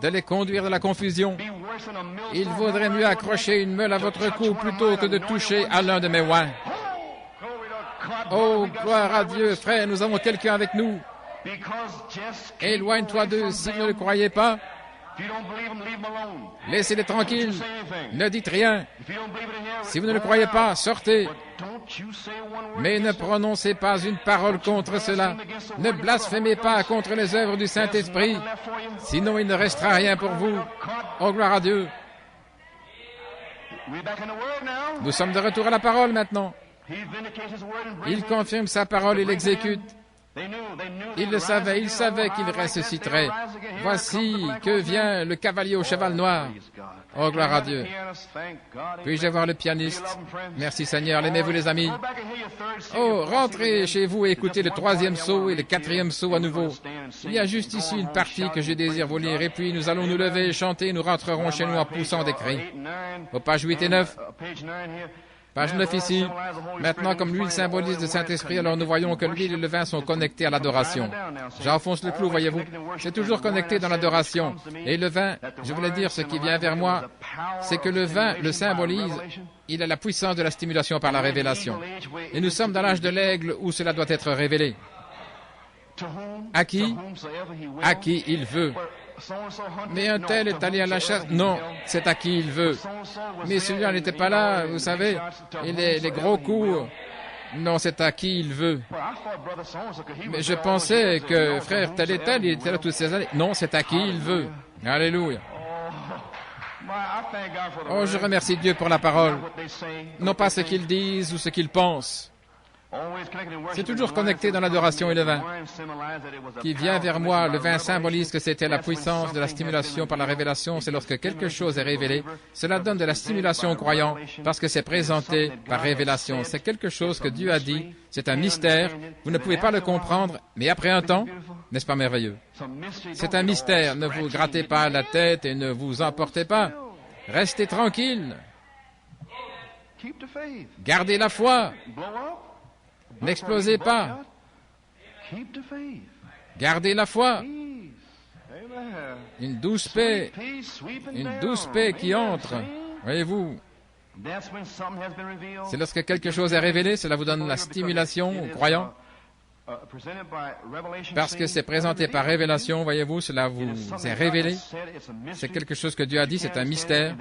de les conduire de la confusion. Il vaudrait mieux accrocher une meule à votre cou plutôt que de toucher à l'un de mes oins. Oh, gloire à Dieu, frère, nous avons quelqu'un avec nous. Éloigne-toi d'eux si vous ne le croyez pas. Laissez-les tranquilles. Ne dites rien. Si vous ne le croyez pas, sortez. Mais ne prononcez pas une parole contre cela. Ne blasphémez pas contre les œuvres du Saint-Esprit. Sinon, il ne restera rien pour vous. Oh, gloire à Dieu. Nous sommes de retour à la parole maintenant. Il confirme sa parole et l'exécute. Il le savait, il savait qu'il ressusciterait. Voici que vient le cavalier au cheval noir. Oh, gloire à Dieu. Puis-je voir le pianiste? Merci Seigneur, l'aimez-vous les amis? Oh, rentrez chez vous et écoutez le troisième saut et le quatrième saut à nouveau. Il y a juste ici une partie que je désire vous lire, et puis nous allons nous lever et chanter, et nous rentrerons chez nous en poussant des cris. Aux pages 8 et 9. Page 9 ici. Maintenant, comme l'huile symbolise le Saint-Esprit, alors nous voyons que l'huile et le vin sont connectés à l'adoration. J'enfonce le clou, voyez-vous. C'est toujours connecté dans l'adoration. Et le vin, je voulais dire, ce qui vient vers moi, c'est que le vin le symbolise. Il a la puissance de la stimulation par la révélation. Et nous sommes dans l'âge de l'aigle où cela doit être révélé. À qui? À qui il veut. Mais un tel est allé à la chasse. Non, c'est à qui il veut. Mais celui-là n'était pas là, vous savez. Et les gros coups. Non, c'est à qui il veut. Mais je pensais que frère tel et tel, il était là toutes ces années. Non, c'est à qui il veut. Alléluia. Oh, je remercie Dieu pour la parole. Non pas ce qu'ils disent ou ce qu'ils pensent. C'est toujours connecté dans l'adoration et le vin. Qui vient vers moi, le vin symbolise que c'était la puissance de la stimulation par la révélation. C'est lorsque quelque chose est révélé. Cela donne de la stimulation aux croyants parce que c'est présenté par révélation. C'est quelque chose que Dieu a dit. C'est un mystère. Vous ne pouvez pas le comprendre, mais après un temps, n'est-ce pas merveilleux? C'est un mystère. Ne vous grattez pas la tête et ne vous emportez pas. Restez tranquille. Gardez la foi. N'explosez pas. Gardez la foi. Une douce paix qui entre. Voyez-vous, c'est lorsque quelque chose est révélé, cela vous donne la stimulation aux croyants. Parce que c'est présenté par révélation, voyez-vous, cela vous est révélé. C'est quelque chose que Dieu a dit, c'est un mystère.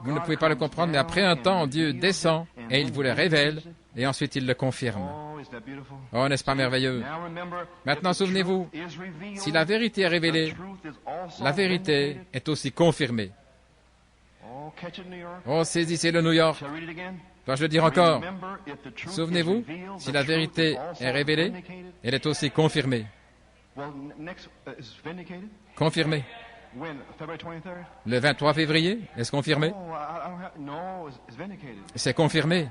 Vous ne pouvez pas le comprendre, mais après un temps, Dieu descend et il vous le révèle, et ensuite il le confirme. Oh, n'est-ce pas merveilleux? Maintenant, souvenez-vous, si la vérité est révélée, la vérité est aussi confirmée. Oh, saisissez-le, New York. Dois-je le dire encore? Souvenez-vous, si la vérité est révélée, elle est aussi confirmée. Confirmée. Le 23 février, est-ce confirmé? C'est confirmé.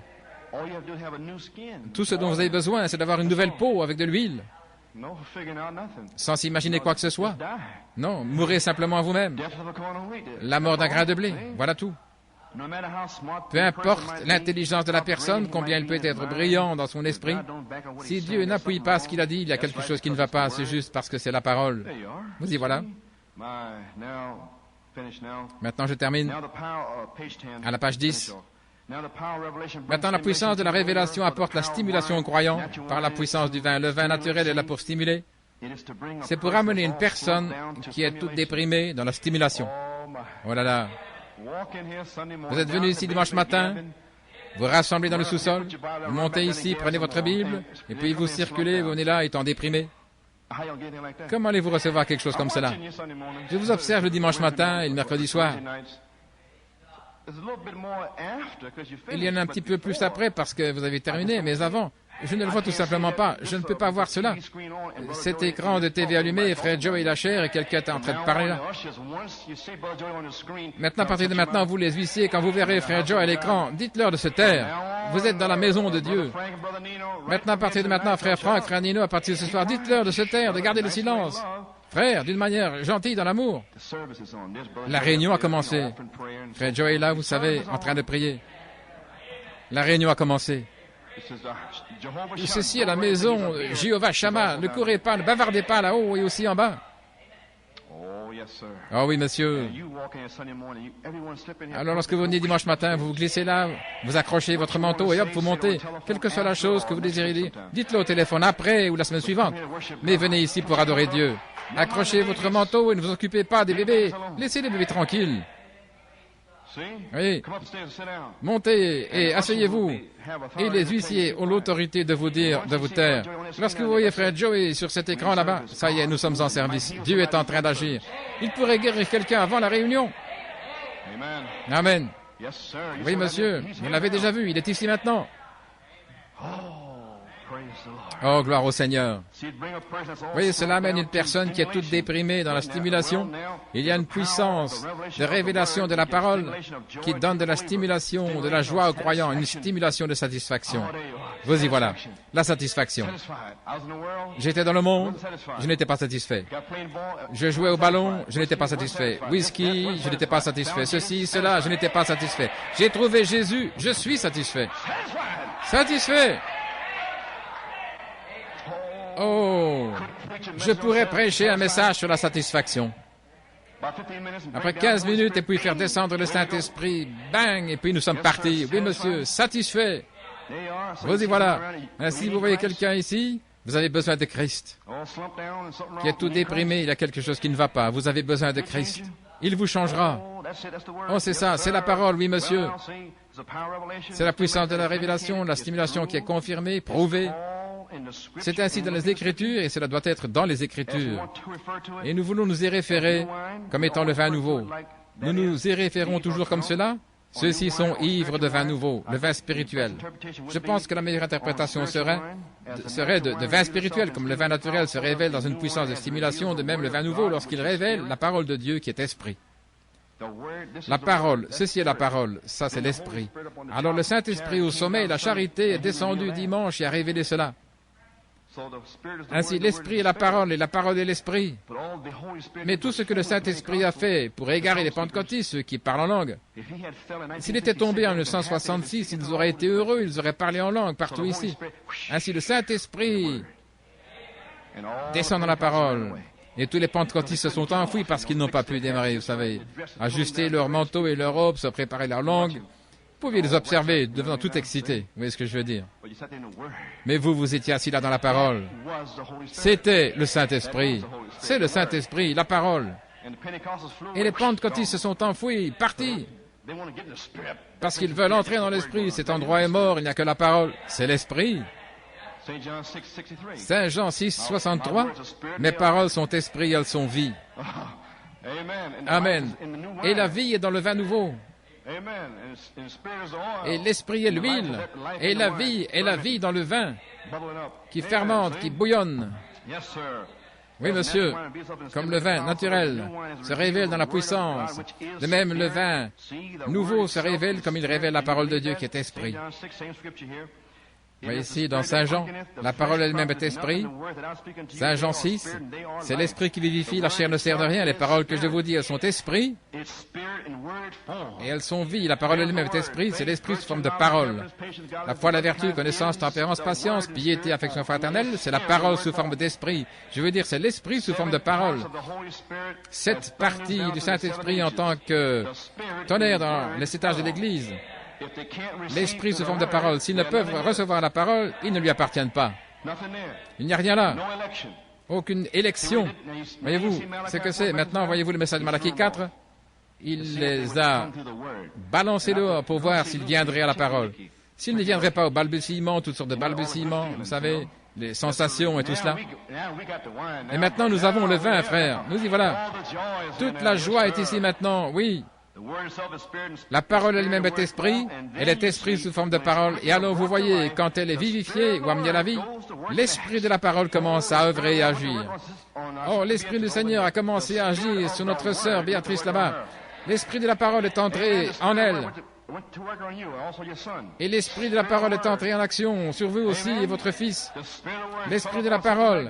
Tout ce dont vous avez besoin, c'est d'avoir une nouvelle peau avec de l'huile. Sans s'imaginer quoi que ce soit. Non, mourrez simplement vous-même. La mort d'un grain de blé, voilà tout. Peu importe l'intelligence de la personne, combien elle peut être brillante dans son esprit, si Dieu n'appuie pas ce qu'il a dit, il y a quelque chose qui ne va pas, c'est juste parce que c'est la parole. Vous y voilà. Maintenant, je termine à la page 10. Maintenant, la puissance de la révélation apporte la stimulation aux croyants par la puissance du vin. Le vin naturel est là pour stimuler. C'est pour amener une personne qui est toute déprimée dans la stimulation. Oh là là. Vous êtes venu ici dimanche matin, vous rassemblez dans le sous-sol, vous montez ici, prenez votre Bible, et puis vous circulez, vous venez là étant déprimé. Comment allez-vous recevoir quelque chose comme cela? Je vous observe le dimanche matin et le mercredi soir. Il y en a un petit peu plus après parce que vous avez terminé, mais avant, je ne le vois tout simplement pas. Je ne peux pas voir cela. Cet écran de TV allumé, et frère Joe et la chair, et quelqu'un est en train de parler là. Maintenant, à partir de maintenant, vous les huissiers, quand vous verrez frère Joe à l'écran, dites-leur de se taire. Vous êtes dans la maison de Dieu. Maintenant, à partir de maintenant, frère Franck, frère Nino, à partir de ce soir, dites-leur de se taire, de garder le silence. Frère, d'une manière gentille, dans l'amour. La réunion a commencé. Frère Joe est là, vous savez, en train de prier. La réunion a commencé. Ceci est la maison, Jéhovah Shammah. Ne courez pas, ne bavardez pas là-haut et aussi en bas. Oh oui, monsieur. Alors, lorsque vous venez dimanche matin, vous vous glissez là, vous accrochez votre manteau et hop, vous montez. Quelle que soit la chose que vous désirez dire, dites-le au téléphone après ou la semaine suivante. Mais venez ici pour adorer Dieu. Accrochez votre manteau et ne vous occupez pas des bébés. Laissez les bébés tranquilles. Oui. Montez et asseyez-vous. Et les huissiers ont l'autorité de vous dire de vous taire. Lorsque vous voyez frère Joey sur cet écran là-bas, ça y est, nous sommes en service. Dieu est en train d'agir. Il pourrait guérir quelqu'un avant la réunion. Amen. Oui, monsieur, vous l'avez déjà vu, il est ici maintenant. Oh, gloire au Seigneur. Oui, cela amène une personne qui est toute déprimée dans la stimulation. Il y a une puissance de révélation de la parole qui donne de la stimulation, de la joie aux croyants, une stimulation de satisfaction. Vous y voilà, la satisfaction. J'étais dans le monde, je n'étais pas satisfait. Je jouais au ballon, je n'étais pas satisfait. Whisky, je n'étais pas satisfait. Ceci, cela, je n'étais pas satisfait. J'ai trouvé Jésus, je suis satisfait. Satisfait. Oh, je pourrais prêcher un message sur la satisfaction. Après 15 minutes, et puis faire descendre le Saint-Esprit, bang, et puis nous sommes partis. Oui, monsieur, satisfait. Vous y voilà. Si vous voyez quelqu'un ici, vous avez besoin de Christ. Qui est tout déprimé, il y a quelque chose qui ne va pas. Vous avez besoin de Christ. Il vous changera. Oh, c'est ça, c'est la parole, oui, monsieur. C'est la puissance de la révélation, la stimulation qui est confirmée, prouvée. C'est ainsi dans les Écritures et cela doit être dans les Écritures. Et nous voulons nous y référer comme étant le vin nouveau. Nous nous y référons toujours comme cela. Ceux-ci sont ivres de vin nouveau, le vin spirituel. Je pense que la meilleure interprétation serait de vin spirituel, comme le vin naturel se révèle dans une puissance de stimulation, de même le vin nouveau lorsqu'il révèle la parole de Dieu qui est esprit. La parole, ceci est la parole, ça c'est l'esprit. Alors le Saint-Esprit au sommet, la charité est descendue dimanche et a révélé cela. Ainsi, l'Esprit est la parole, et la parole est l'Esprit. Mais tout ce que le Saint-Esprit a fait pour égarer les pentecôtistes, ceux qui parlent en langue, s'il était tombé en 1966, ils auraient été heureux, ils auraient parlé en langue partout ici. Ainsi, le Saint-Esprit descend dans la parole. Et tous les pentecôtistes se sont enfouis parce qu'ils n'ont pas pu démarrer, vous savez, ajuster leur manteau et leur robe, se préparer leur langue. Vous pouviez les observer, devenant tout excités. Vous voyez ce que je veux dire? Mais vous, vous étiez assis là dans la parole. C'était le Saint-Esprit. C'est le Saint-Esprit, la parole. Et les pentecôtistes se sont enfouis, partis. Parce qu'ils veulent entrer dans l'Esprit. Cet endroit est mort, il n'y a que la parole. C'est l'Esprit. Saint Jean 6, 63. Mes paroles sont esprit, elles sont vie. Amen. Et la vie est dans le vin nouveau. Et l'esprit est l'huile, et la vie dans le vin, qui fermente, qui bouillonne. Oui, monsieur, comme le vin naturel se révèle dans la puissance, de même le vin nouveau se révèle comme il révèle la parole de Dieu qui est esprit. Vous voyez ici, dans Saint Jean, la parole elle-même est esprit. Saint Jean 6, c'est l'esprit qui vivifie, la chair ne sert de rien. Les paroles que je vous dis, elles sont esprit, et elles sont vie. La parole elle-même est esprit, c'est l'esprit sous forme de parole. La foi, la vertu, connaissance, tempérance, patience, piété, affection fraternelle, c'est la parole sous forme d'esprit. Je veux dire, c'est l'esprit sous forme de parole. Cette partie du Saint-Esprit en tant que tonnerre dans les étages de l'Église, l'esprit sous forme de parole. S'ils ne peuvent recevoir la parole, ils ne lui appartiennent pas. Il n'y a rien là. Aucune élection. Voyez-vous ce que c'est? Maintenant, voyez-vous le message de Malachie 4? Il les a balancés dehors pour voir s'ils viendraient à la parole. S'ils ne viendraient pas au balbutiement, toutes sortes de balbutiements, vous savez, les sensations et tout cela. Et maintenant, nous avons le vin, frère. Nous y voilà. Toute la joie est ici maintenant, oui. La parole elle-même est esprit, elle est esprit sous forme de parole, et alors vous voyez, quand elle est vivifiée ou amenée à la vie, l'esprit de la parole commence à œuvrer et à agir. Oh, l'esprit du Seigneur a commencé à agir sur notre sœur Béatrice là-bas. L'esprit de la parole est entré en elle. Et l'esprit de la parole est entré en action sur vous aussi et votre fils. L'esprit de la parole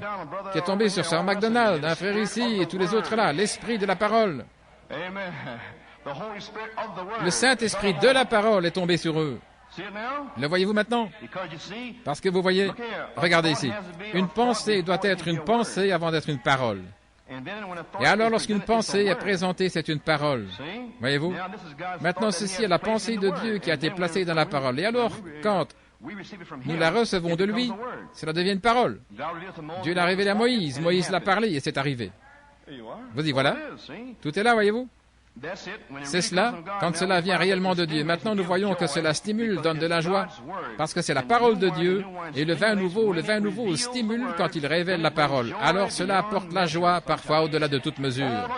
qui est tombé sur sœur MacDonald, un frère ici et tous les autres là. L'esprit de la parole. Le Saint-Esprit de la parole est tombé sur eux. Le voyez-vous maintenant? Parce que vous voyez, regardez ici, une pensée doit être une pensée avant d'être une parole. Et alors, lorsqu'une pensée est présentée, c'est une parole. Voyez-vous? Maintenant, ceci est la pensée de Dieu qui a été placée dans la parole. Et alors, quand nous la recevons de lui, cela devient une parole. Dieu l'a révélé à Moïse, Moïse l'a parlé et c'est arrivé. Vous y voilà. Tout est là, voyez-vous. C'est cela, quand cela vient réellement de Dieu. Maintenant, nous voyons que cela stimule, donne de la joie, parce que c'est la parole de Dieu, et le vin nouveau stimule quand il révèle la parole. Alors cela apporte la joie, parfois au-delà de toute mesure.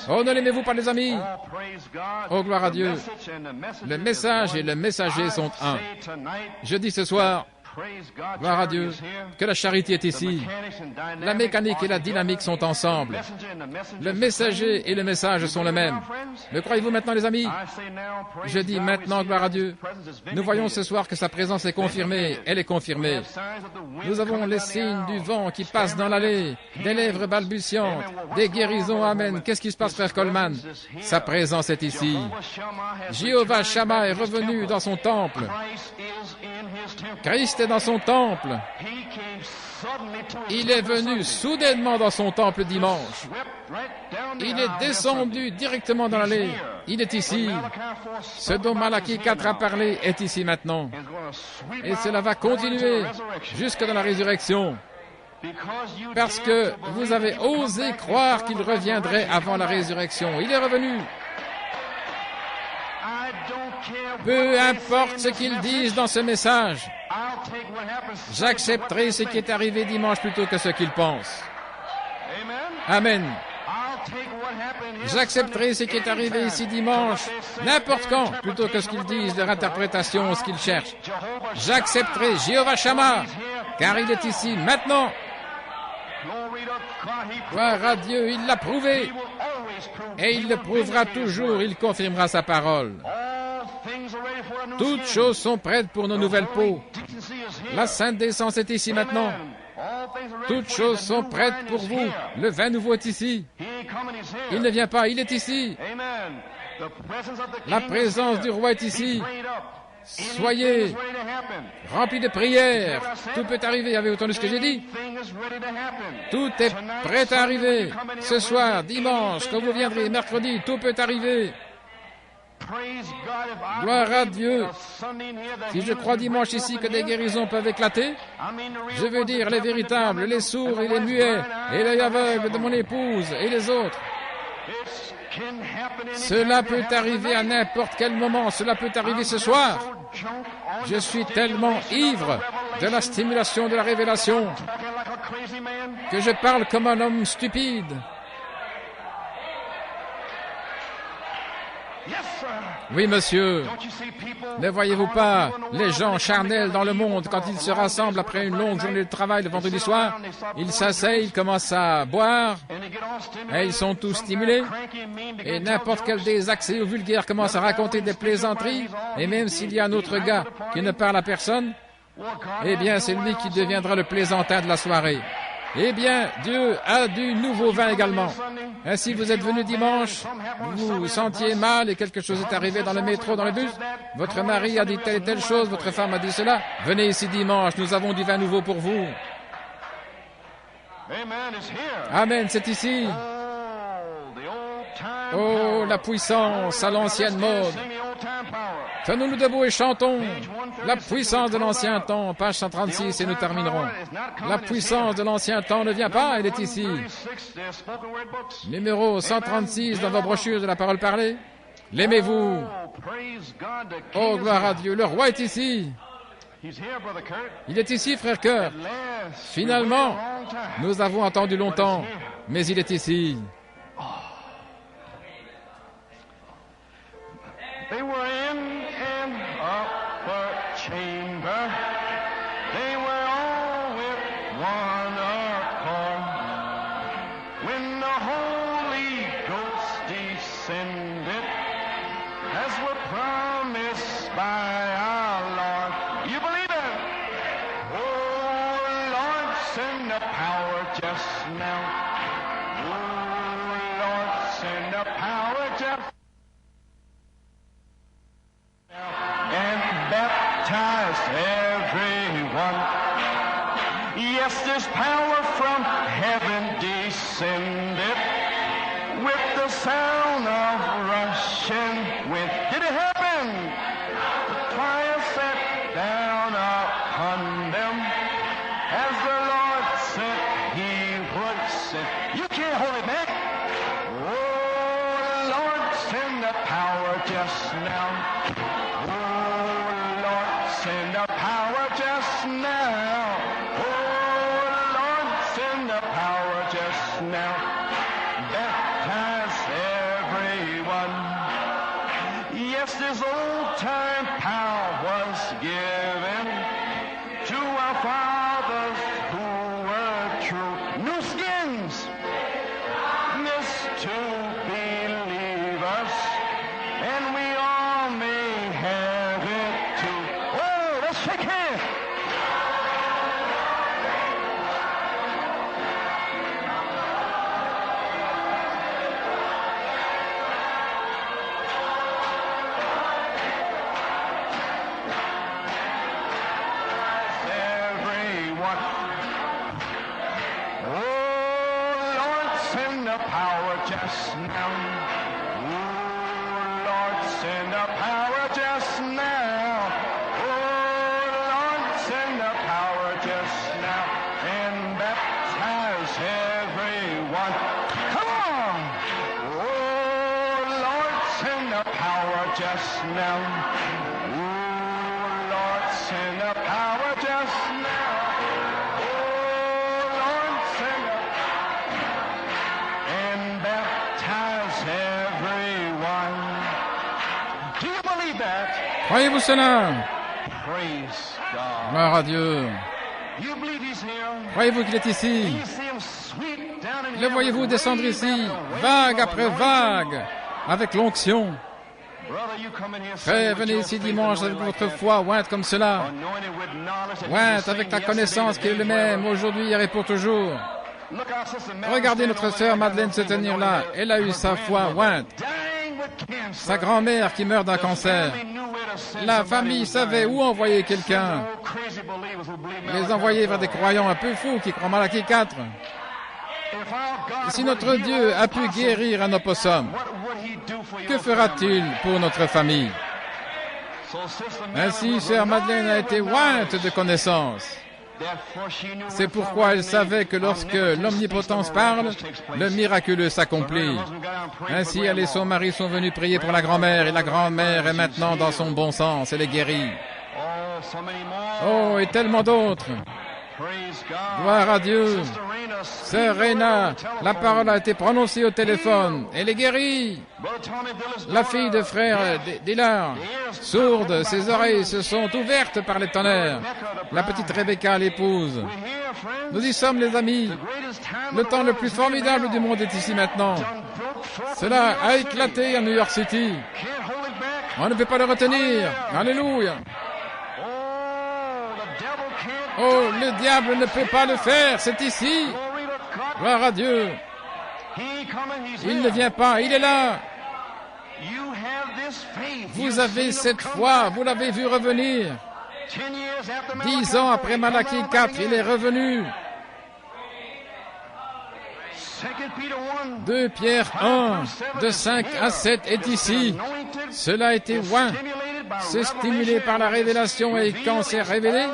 Oh, ne l'aimez-vous pas, les amis? Oh, gloire à Dieu. Le message et le messager sont un. Je dis ce soir, gloire à Dieu, que la charité est ici. La mécanique et la dynamique sont ensemble. Le messager et le message sont le même. Le croyez-vous maintenant, les amis? Je dis maintenant, gloire à Dieu. Nous voyons ce soir que sa présence est confirmée. Elle est confirmée. Nous avons les signes du vent qui passe dans l'allée, des lèvres balbutiantes, des guérisons. Amen. Qu'est-ce qui se passe, frère Coleman? Sa présence est ici. Jéhovah Shammah est revenu dans son temple. Christ est dans son temple. Il est venu soudainement dans son temple dimanche. Il est descendu directement dans l'allée. Il est ici. Ce dont Malachie 4 a parlé est ici maintenant. Et cela va continuer jusque dans la résurrection. Parce que vous avez osé croire qu'il reviendrait avant la résurrection. Il est revenu. Peu importe ce qu'ils disent dans ce message, j'accepterai ce qui est arrivé dimanche plutôt que ce qu'ils pensent. Amen. J'accepterai ce qui est arrivé ici dimanche, n'importe quand, plutôt que ce qu'ils disent, leur interprétation, ce qu'ils cherchent. J'accepterai Jéhovah Shammah, car il est ici maintenant. Gloire à Dieu, il l'a prouvé. Et il le prouvera toujours, il confirmera sa parole. Toutes choses sont prêtes pour nos nouvelles peaux. La sainte décence est ici maintenant. Toutes choses sont prêtes pour vous. Le vin nouveau est ici. Il ne vient pas, il est ici. La présence du roi est ici. Soyez remplis de prières. Tout peut arriver. Avez-vous entendu ce que j'ai dit? Tout est prêt à arriver. Ce soir, dimanche, quand vous viendrez, mercredi, tout peut arriver. Gloire à Dieu. Si je crois dimanche ici que des guérisons peuvent éclater, je veux dire les véritables, les sourds et les muets, et l'œil aveugle de mon épouse et les autres. Cela peut arriver à n'importe quel moment. Cela peut arriver ce soir. Je suis tellement ivre de la stimulation de la révélation que je parle comme un homme stupide. Oui, monsieur. Ne voyez-vous pas les gens charnels dans le monde, quand ils se rassemblent après une longue journée de travail le vendredi soir, ils s'asseyent, ils commencent à boire, et ils sont tous stimulés, et n'importe quel désaxé ou vulgaire commence à raconter des plaisanteries, et même s'il y a un autre gars qui ne parle à personne, eh bien, c'est lui qui deviendra le plaisantin de la soirée. Eh bien, Dieu a du nouveau vin également. Ainsi, vous êtes venu dimanche, vous vous sentiez mal et quelque chose est arrivé dans le métro, dans le bus. Votre mari a dit telle et telle chose, votre femme a dit cela. Venez ici dimanche, nous avons du vin nouveau pour vous. Amen, c'est ici. Oh, la puissance à l'ancienne mode. Tenons-nous debout et chantons. La puissance de l'ancien temps, page 136, et nous terminerons. La puissance de l'ancien temps ne vient pas, elle est ici. Numéro 136 dans vos brochures de la parole parlée. L'aimez-vous? Oh, gloire à Dieu, le roi est ici. Il est ici, frère Cœur. Finalement, nous avons attendu longtemps, mais il est ici. They were in an upper chamber. They were all with one accord. When the Holy Ghost descended, as were promised by our Lord. You believe it? Oh, Lord, send the power just now. Oh, Lord, send the power just now. And baptize everyone. Yes, this power from heaven descended with the sound of rushing wind. Did it happen? The fire sat down upon them as the Lord said he would send. You can't hold it back. just now. Oh, Lord, send the power just now. Baptize everyone. Yes, this old-time power was given to our fathers who were true. New skins, this to believe us, and we all may have it too. Oh, let's shake hands. Everyone. Oh, Lord, send the power just now. Oh, Lord, send the power just now. Oh, Lord, send the power just now and baptize everyone. Come on! Oh, Lord, send the power just now. Oh, Lord, send the power just now. Oh, Lord, send the and baptize everyone. Do you believe that? Croyez-vous cela? Praise God. Gloire à Dieu. You believe he's here? Croyez-vous qu'il est ici? You see him sweep down in Le here voyez-vous with descendre wave ici, after vague wave après of vague, avec l'onction. Brother, you come in here Frère, saying with venez your ici faith dimanche anointed avec like votre that, foi, ointe comme cela. anointed with knowledge that he's Ointe the avec same la connaissance yesterday, qu'il est le today, même, forever. aujourd'hui, hier et pour toujours. Look out, Sister Madeleine, Regardez standing notre over sœur there, Madeleine se got nothing tenir but là. knowing Elle a eu her sa foi grandmother ointe. dying with cancer. Sa grand-mère qui meurt d'un The cancer. family knew where to send La somebody famille who savait died. où envoyer Send quelqu'un. the old crazy believers who believe Les Malachi envoyer vers des 4. croyants un peu fous qui croient Malachie 4. If our God Si would notre heal Dieu all a pu possum, guérir un opossum, what would he do for que your fera-t-il family? pour notre famille? So Sister Madeleine Ainsi, was sœur Madeleine a anointed été with ointe knowledge. de connaissance. Therefore she knew C'est when pourquoi elle forward savait need, que lorsque omnipotence l'omnipotence speaks, the parle, miraculous takes place. le miraculeux So her s'accomplit. husband got out and prayed Ainsi, for elle et son grandma. mari sont venus prier pour la grand-mère, et la grand-mère est maintenant dans son bon sens, elle est guérie. Oh, so many more. Oh, et tellement d'autres. Praise God. Gloire à Dieu. Sister Rena, Sœur Rena, la parole a été prononcée au téléphone. Elle est guérie. Brother Tommy Diller's La fille de frère Dillard, sourde, ses oreilles se sont ouvertes par les tonnerres. La petite Rebecca, l'épouse. We're here, friends. Nous y sommes, les amis. The greatest time Le of the temps le world plus is here formidable now. du monde est ici maintenant. Done broke forth in Cela New York a City. éclaté à New York City. Can't hold it back. On ne peut pas le retenir. Alléluia. Oh, the devil can't Oh, do it. le diable ne peut pas le faire. C'est ici. Glory to God. Gloire à Dieu. He ain't coming, he's Il here. ne vient pas. Il est là. You have this faith. Vous You've avez seen cette him come foi. back. Vous l'avez vu revenir. 10 years after 10 Malachi ans 4, après he Malachie come out 4, back il est again. revenu. 2 Peter 1, 2 Pierre 1, de 5 à 7 est ici. Cela a été oint. C'est stimulé par la révélation et quand c'est révélé,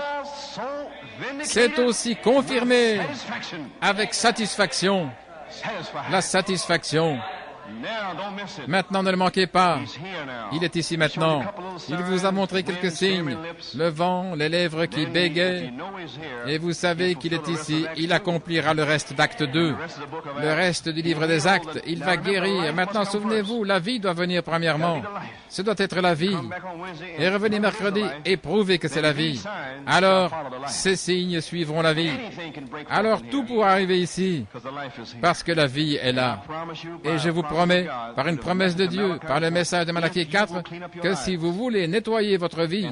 c'est aussi confirmé avec satisfaction. La satisfaction. Maintenant, ne le manquez pas. Il est ici maintenant. Il vous a montré quelques signes. Le vent, les lèvres qui bégayent. Et vous savez qu'il est ici. Il accomplira le reste d'acte 2. Le reste du livre des actes. Il va guérir. Maintenant, souvenez-vous, la vie doit venir premièrement. Ce doit être la vie. Et revenez mercredi et prouvez que c'est la vie. Alors, ces signes suivront la vie. Alors, tout pourra arriver ici. Parce que la vie est là. Et je vous promets, par une promesse de Dieu, par le message de Malachie 4, que si vous voulez nettoyer votre vie,